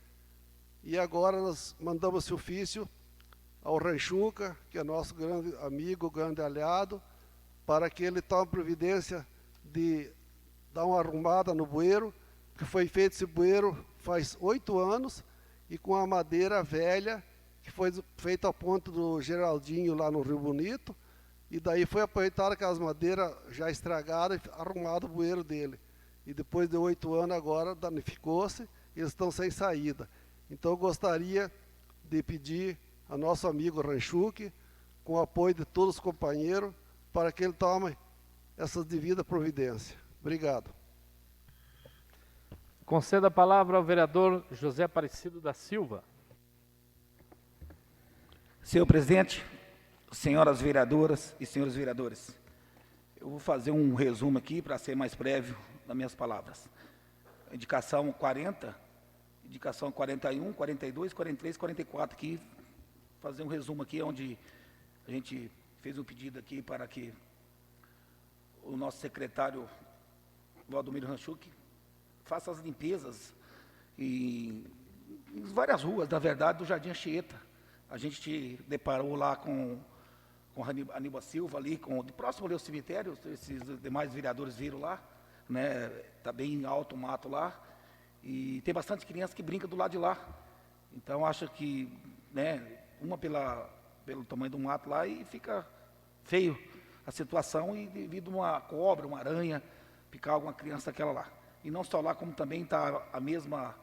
F: e agora nós mandamos esse ofício ao Ranchuca, que é nosso grande amigo, grande aliado, para que ele tome providência de dar uma arrumada no bueiro, que foi feito esse bueiro faz 8 anos, e com a madeira velha, que foi feita ao ponto do Geraldinho lá no Rio Bonito, e daí foi aproveitado aquelas madeiras já estragadas e arrumado o bueiro dele. E depois de 8 anos agora danificou-se, e eles estão sem saída. Então eu gostaria de pedir a nosso amigo Ranchuque, com o apoio de todos os companheiros, para que ele tome essas devidas providências. Obrigado.
A: Conceda a palavra ao vereador José Aparecido da Silva.
H: Senhor presidente, senhoras vereadoras e senhores vereadores, eu vou fazer um resumo aqui para ser mais breve nas minhas palavras. Indicação 40, indicação 41, 42, 43, 44 aqui, fazer um resumo aqui onde a gente fez um pedido aqui para que o nosso secretário Valdomiro Ranchuque faça as limpezas em várias ruas, na verdade, do Jardim Anchieta. A gente deparou lá com Aníbal Silva ali, próximo ali ao cemitério, esses demais vereadores viram lá, né? Está bem alto o mato lá, e tem bastante criança que brinca do lado de lá. Então acho que, né, uma pelo tamanho do mato lá, e fica feio a situação, e devido a uma cobra, uma aranha, picar alguma criança daquela lá. E não só lá, como também está a mesma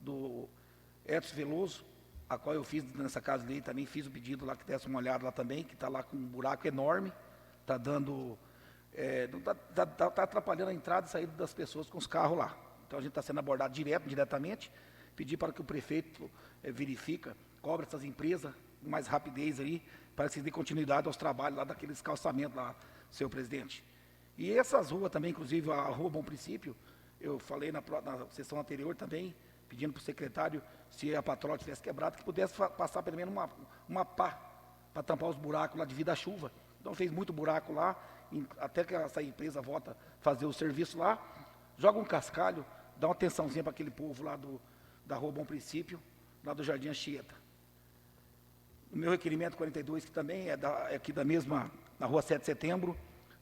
H: do Edson Veloso, a qual eu fiz nessa casa dele, também fiz o pedido lá que desse uma olhada lá também, que está lá com um buraco enorme, está dando, está atrapalhando a entrada e saída das pessoas com os carros lá. Então a gente está sendo abordado diretamente, pedir para que o prefeito verifica, cobra essas empresas com mais rapidez aí, para que se dê continuidade aos trabalhos lá daqueles calçamentos lá, senhor presidente. E essas ruas também, inclusive a Rua Bom Princípio, eu falei na sessão anterior também, pedindo para o secretário, se a patrola tivesse quebrado, que pudesse passar pelo menos uma pá para tampar os buracos lá devido à chuva. Então fez muito buraco lá, até que essa empresa volta a fazer o serviço lá, joga um cascalho, dá uma atençãozinha para aquele povo lá da Rua Bom Princípio, lá do Jardim Anchieta. O meu requerimento 42, que também é aqui da mesma, na Rua 7 de Setembro,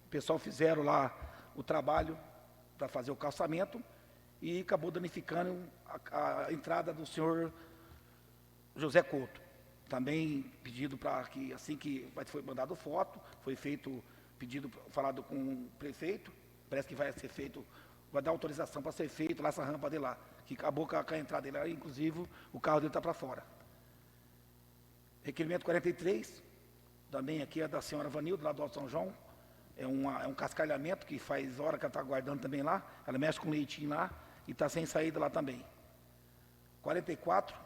H: o pessoal fizeram lá o trabalho para fazer o calçamento e acabou danificando a entrada do senhor José Couto. Também pedido para que, assim que foi mandado foto, foi feito pedido, falado com o prefeito, parece que vai ser feito, vai dar autorização para ser feito lá essa rampa de lá, que acabou com a entrada dele lá, inclusive o carro dele está para fora. Requerimento 43, também aqui é da senhora Vanilda, lá do Alto São João, é um cascalhamento que faz hora que ela está aguardando também lá, ela mexe com leitinho lá e está sem saída lá também. 44,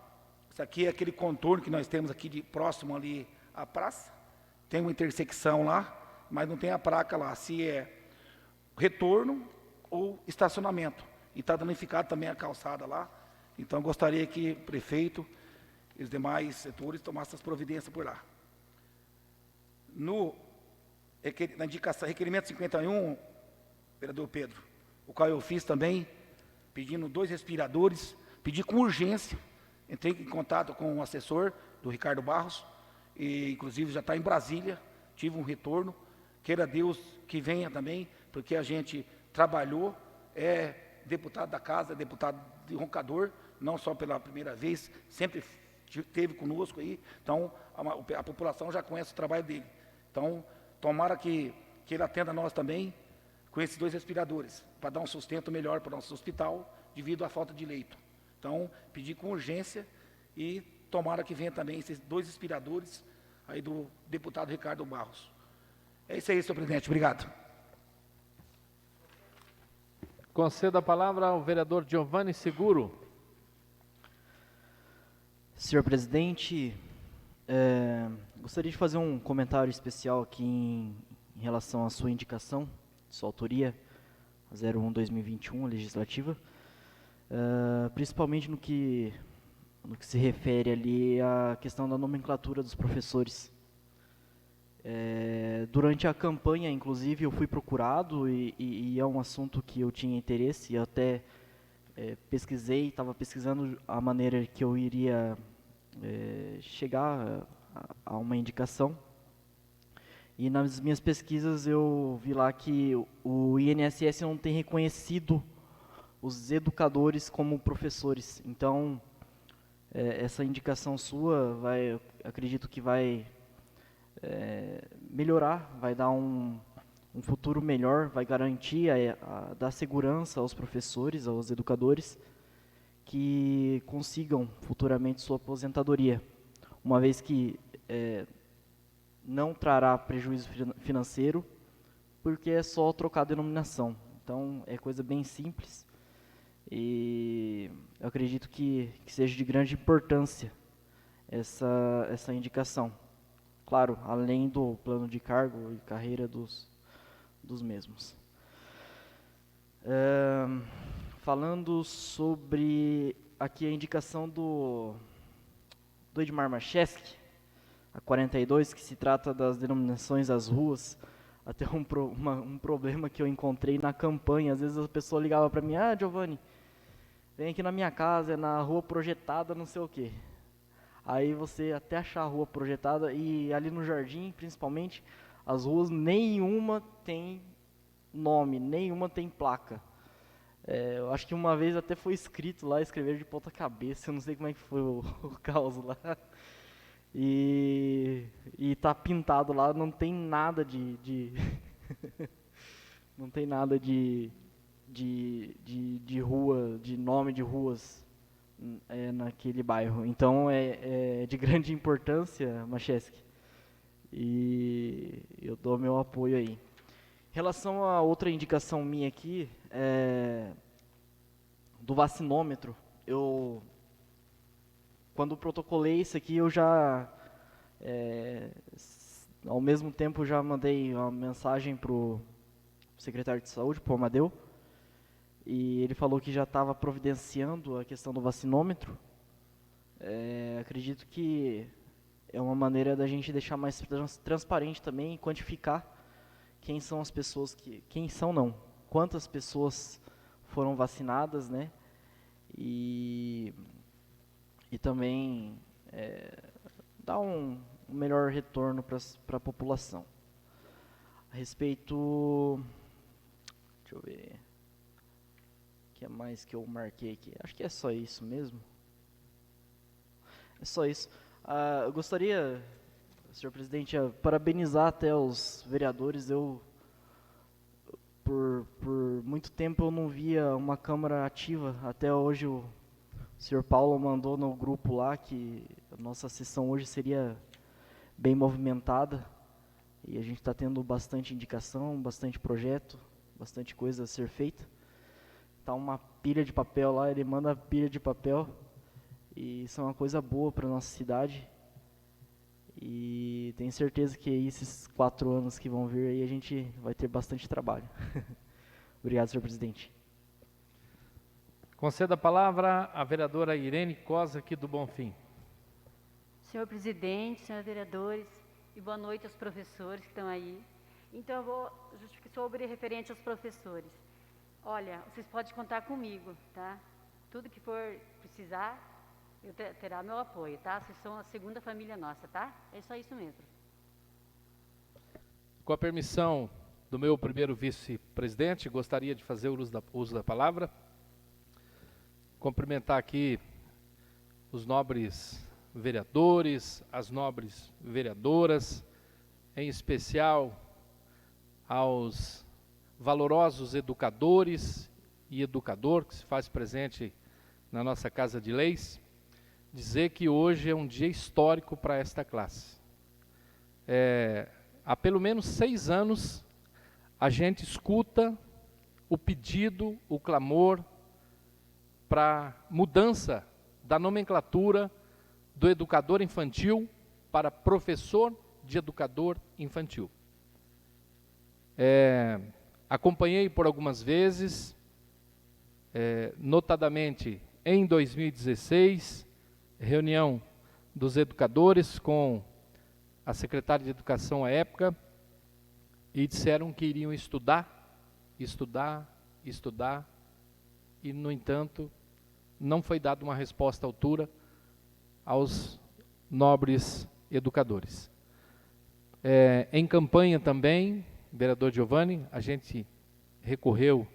H: isso aqui é aquele contorno que nós temos aqui próximo ali à praça, tem uma intersecção lá, mas não tem a placa lá, se é retorno ou estacionamento, e está danificado também a calçada lá, então gostaria que o prefeito e os demais setores tomassem essas providências por lá. Na indicação, requerimento 51, vereador Pedro, o qual eu fiz também, pedindo 2 respiradores, pedi com urgência, entrei em contato com o assessor do Ricardo Barros, e inclusive já está em Brasília, tive um retorno, queira Deus que venha também, porque a gente trabalhou, é deputado da casa, deputado de Roncador, não só pela primeira vez, sempre esteve conosco aí, então a população já conhece o trabalho dele. Então, tomara que ele atenda a nós também com esses 2 respiradores, para dar um sustento melhor para o nosso hospital, devido à falta de leito. Então, pedi com urgência e tomara que venha também esses 2 respiradores aí do deputado Ricardo Barros. É isso aí, senhor presidente. Obrigado.
A: Concedo a palavra ao vereador Giovanni Seguro.
E: Senhor presidente, gostaria de fazer um comentário especial aqui em relação à sua indicação, sua autoria, 01/2021, legislativa, principalmente no que se refere ali à questão da nomenclatura dos professores. Durante a campanha, inclusive, eu fui procurado e é um assunto que eu tinha interesse, e até estava pesquisando a maneira que eu iria chegar a uma indicação. E nas minhas pesquisas eu vi lá que o INSS não tem reconhecido os educadores como professores. Então, essa indicação sua, acredito que vai melhorar, vai dar um futuro melhor, vai garantir, dar segurança aos professores, aos educadores, que consigam futuramente sua aposentadoria, uma vez que não trará prejuízo financeiro, porque é só trocar a denominação. Então, é coisa bem simples e eu acredito que seja de grande importância essa indicação. Claro, além do plano de cargo e carreira dos mesmos. Falando sobre aqui a indicação do Edmar Marcheski, a 42, que se trata das denominações das ruas, até um problema que eu encontrei na campanha. Às vezes a pessoa ligava para mim: Giovanni, vem aqui na minha casa, é na rua projetada, não sei o quê. Aí você até achar a rua projetada, e ali no jardim, principalmente, as ruas, nenhuma tem nome, nenhuma tem placa. Eu acho que uma vez até foi escrito lá, escreveram de ponta cabeça, eu não sei como é que foi o caos lá. E tá pintado lá, não tem nada não tem nada de rua, de nome de ruas naquele bairro. Então é de grande importância, Marcheski, e eu dou meu apoio aí. Em relação a outra indicação minha aqui, do vacinômetro, quando protocolei isso aqui, eu já, ao mesmo tempo, já mandei uma mensagem para o secretário de saúde, para o Amadeu, e ele falou que já estava providenciando a questão do vacinômetro. Acredito que é uma maneira da gente deixar mais transparente também e quantificar quem são as pessoas quantas pessoas foram vacinadas, né? E também dar um melhor retorno para a população. A respeito, deixa eu ver, o que é mais que eu marquei aqui? Acho que é só isso mesmo. É só isso. Eu gostaria, senhor presidente, parabenizar até os vereadores. Por muito tempo eu não via uma Câmara ativa. Até hoje o senhor Paulo mandou no grupo lá que a nossa sessão hoje seria bem movimentada. E a gente está tendo bastante indicação, bastante projeto, bastante coisa a ser feita. Está uma pilha de papel lá, ele manda pilha de papel. E isso é uma coisa boa para a nossa cidade. E tenho certeza que esses 4 anos que vão vir aí a gente vai ter bastante trabalho. Obrigado, senhor presidente.
A: Conceda a palavra à vereadora Irene Cosa, aqui do Bonfim.
I: Senhor presidente, senhores vereadores, e boa noite aos professores que estão aí. Então, eu vou justificar sobre referente aos professores. Olha, vocês podem contar comigo, tá? Tudo que for precisar, terá meu apoio, tá? Vocês são a segunda família nossa, tá? É só isso mesmo.
A: Com a permissão do meu primeiro vice-presidente, gostaria de fazer uso da palavra. Cumprimentar aqui os nobres vereadores, as nobres vereadoras, em especial aos valorosos educadores e educador que se faz presente na nossa Casa de Leis. Dizer que hoje é um dia histórico para esta classe. Há pelo menos 6 anos a gente escuta o pedido, o clamor para mudança da nomenclatura do educador infantil para professor de educador infantil. Acompanhei por algumas vezes, notadamente em 2016, reunião dos educadores com a secretária de Educação à época, e disseram que iriam estudar, e, no entanto, não foi dada uma resposta à altura aos nobres educadores. Em campanha também, vereador Giovanni, a gente recorreu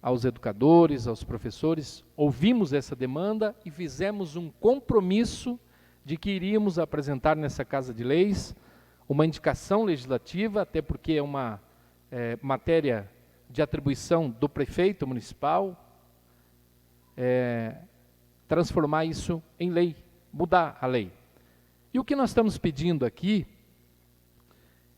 A: aos educadores, aos professores, ouvimos essa demanda e fizemos um compromisso de que iríamos apresentar nessa Casa de Leis uma indicação legislativa, até porque é uma matéria de atribuição do prefeito municipal, transformar isso em lei, mudar a lei. E o que nós estamos pedindo aqui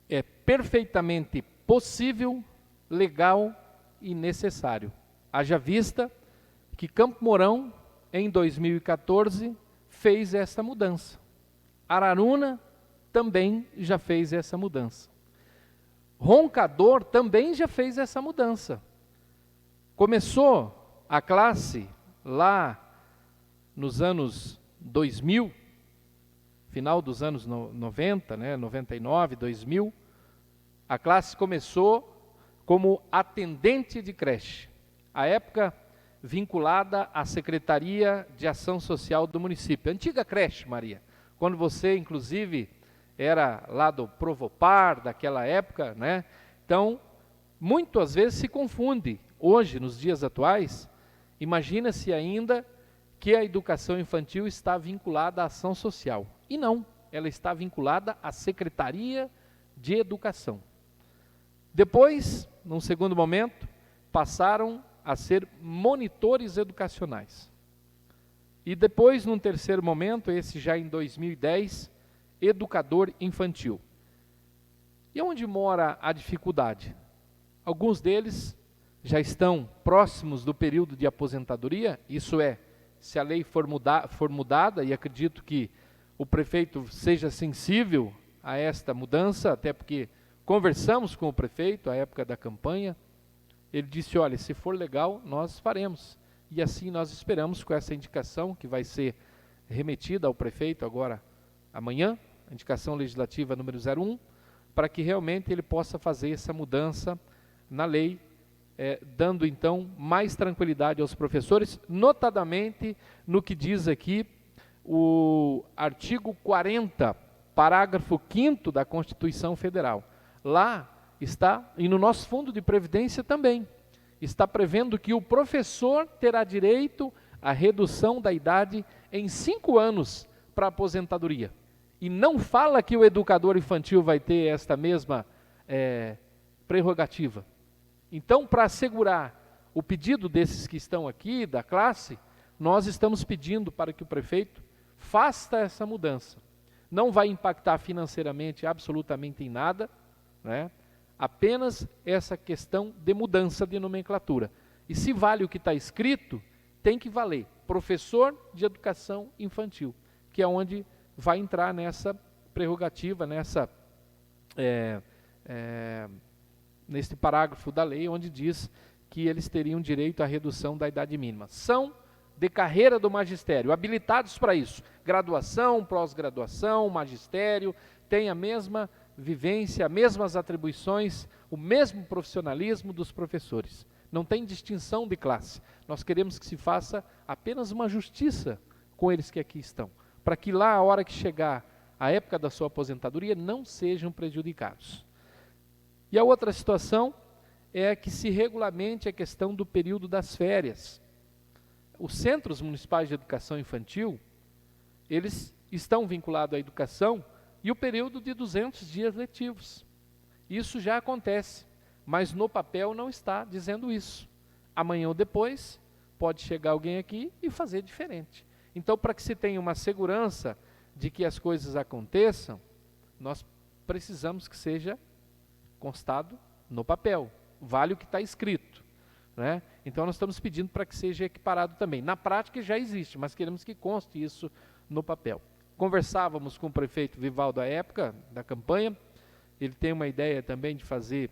A: é perfeitamente possível, legal e necessário. Haja vista que Campo Mourão, em 2014, fez essa mudança. Araruna também já fez essa mudança. Roncador também já fez essa mudança. Começou a classe lá nos anos 2000, final dos anos 90, 99, 2000, a classe começou como atendente de creche, à época vinculada à Secretaria de Ação Social do município. Antiga creche, Maria, quando você, inclusive, era lá do Provopar, daquela época, né? Então, muitas vezes se confunde. Hoje, nos dias atuais, imagina-se ainda que a educação infantil está vinculada à ação social. E não, ela está vinculada à Secretaria de Educação. Depois, num segundo momento, passaram a ser monitores educacionais. E depois, num terceiro momento, esse já em 2010, educador infantil. E onde mora a dificuldade? Alguns deles já estão próximos do período de aposentadoria, isso é, se a lei for mudada, e acredito que o prefeito seja sensível a esta mudança, até porque conversamos com o prefeito à época da campanha, ele disse, olha, se for legal, nós faremos. E assim nós esperamos com essa indicação que vai ser remetida ao prefeito agora amanhã, a indicação legislativa número 01, para que realmente ele possa fazer essa mudança na lei, dando então mais tranquilidade aos professores, notadamente no que diz aqui o artigo 40, parágrafo 5º da Constituição Federal. Lá está, e no nosso fundo de previdência também, está prevendo que o professor terá direito à redução da idade em 5 anos para aposentadoria. E não fala que o educador infantil vai ter esta mesma prerrogativa. Então, para assegurar o pedido desses que estão aqui, da classe, nós estamos pedindo para que o prefeito faça essa mudança. Não vai impactar financeiramente absolutamente em nada, né? Apenas essa questão de mudança de nomenclatura. E se vale o que está escrito, tem que valer. Professor de educação infantil, que é onde vai entrar nessa prerrogativa, neste parágrafo da lei, onde diz que eles teriam direito à redução da idade mínima. São de carreira do magistério, habilitados para isso. Graduação, pós-graduação, magistério, tem a mesma vivência, as mesmas atribuições, o mesmo profissionalismo dos professores. Não tem distinção de classe. Nós queremos que se faça apenas uma justiça com eles que aqui estão, para que lá, a hora que chegar a época da sua aposentadoria, não sejam prejudicados. E a outra situação é que se regulamente a questão do período das férias. Os centros municipais de educação infantil, eles estão vinculados à educação e o período de 200 dias letivos. Isso já acontece, mas no papel não está dizendo isso. Amanhã ou depois, pode chegar alguém aqui e fazer diferente. Então, para que se tenha uma segurança de que as coisas aconteçam, nós precisamos que seja constado no papel. Vale o que está escrito, né? Então, nós estamos pedindo para que seja equiparado também. Na prática já existe, mas queremos que conste isso no papel. Conversávamos com o prefeito Vivaldo à época da campanha, ele tem uma ideia também de fazer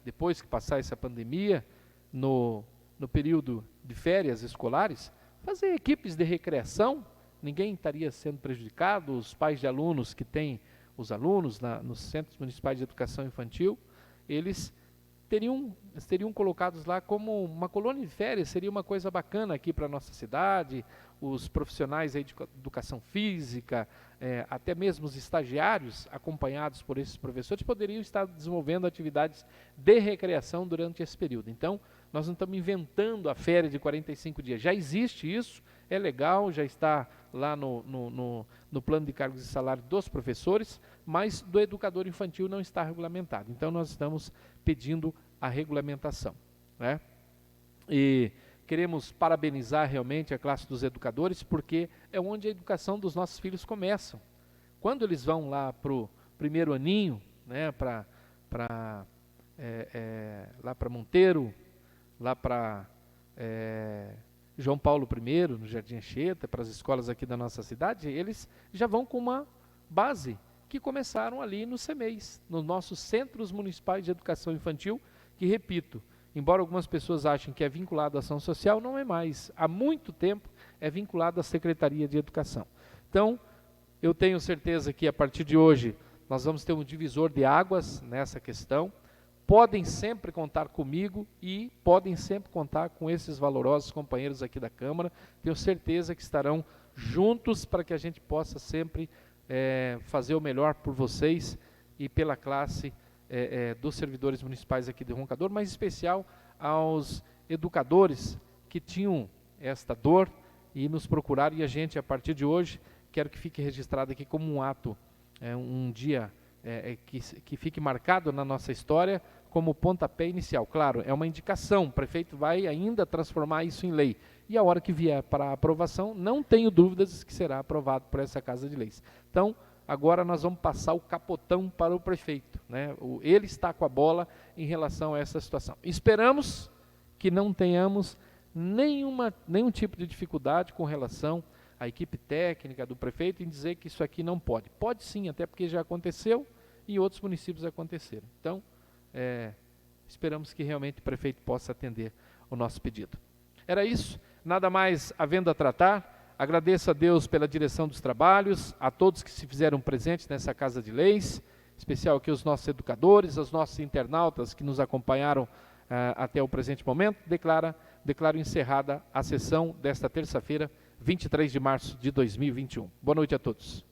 A: depois que passar essa pandemia, no período de férias escolares, fazer equipes de recreação, ninguém estaria sendo prejudicado, os pais de alunos que têm os alunos nos centros municipais de educação infantil, eles seriam colocados lá como uma colônia de férias, seria uma coisa bacana aqui para a nossa cidade, os profissionais aí de educação física, até mesmo os estagiários acompanhados por esses professores poderiam estar desenvolvendo atividades de recreação durante esse período. Então, nós não estamos inventando a férias de 45 dias, já existe isso, é legal, já está lá no plano de cargos e salário dos professores, mas do educador infantil não está regulamentado. Então, nós estamos pedindo a regulamentação, né? E queremos parabenizar realmente a classe dos educadores, porque é onde a educação dos nossos filhos começam. Quando eles vão lá para o primeiro aninho, né, lá para Monteiro, lá para João Paulo I, no Jardim Anchieta, para as escolas aqui da nossa cidade, eles já vão com uma base que começaram ali no CEMEIS, nos nossos Centros Municipais de Educação Infantil, que, repito, embora algumas pessoas achem que é vinculado à ação social, não é mais. Há muito tempo é vinculado à Secretaria de Educação. Então, eu tenho certeza que a partir de hoje nós vamos ter um divisor de águas nessa questão. Podem sempre contar comigo e podem sempre contar com esses valorosos companheiros aqui da Câmara. Tenho certeza que estarão juntos para que a gente possa sempre fazer o melhor por vocês e pela classe dos servidores municipais aqui de Roncador, mas em especial aos educadores que tinham esta dor e nos procuraram, e a gente, a partir de hoje, quero que fique registrado aqui como um ato, um dia que fique marcado na nossa história como pontapé inicial. Claro, é uma indicação, o prefeito vai ainda transformar isso em lei, e a hora que vier para a aprovação, não tenho dúvidas que será aprovado por essa Casa de Leis. Então, agora nós vamos passar o capotão para o prefeito, né? Ele está com a bola em relação a essa situação. Esperamos que não tenhamos nenhum tipo de dificuldade com relação à equipe técnica do prefeito em dizer que isso aqui não pode. Pode sim, até porque já aconteceu, e em outros municípios aconteceram. Então, esperamos que realmente o prefeito possa atender o nosso pedido. Era isso, nada mais havendo a tratar. Agradeço a Deus pela direção dos trabalhos, a todos que se fizeram presentes nessa Casa de Leis, em especial aqui os nossos educadores, aos nossos internautas que nos acompanharam até o presente momento. Declaro encerrada a sessão desta terça-feira, 23 de março de 2021. Boa noite a todos.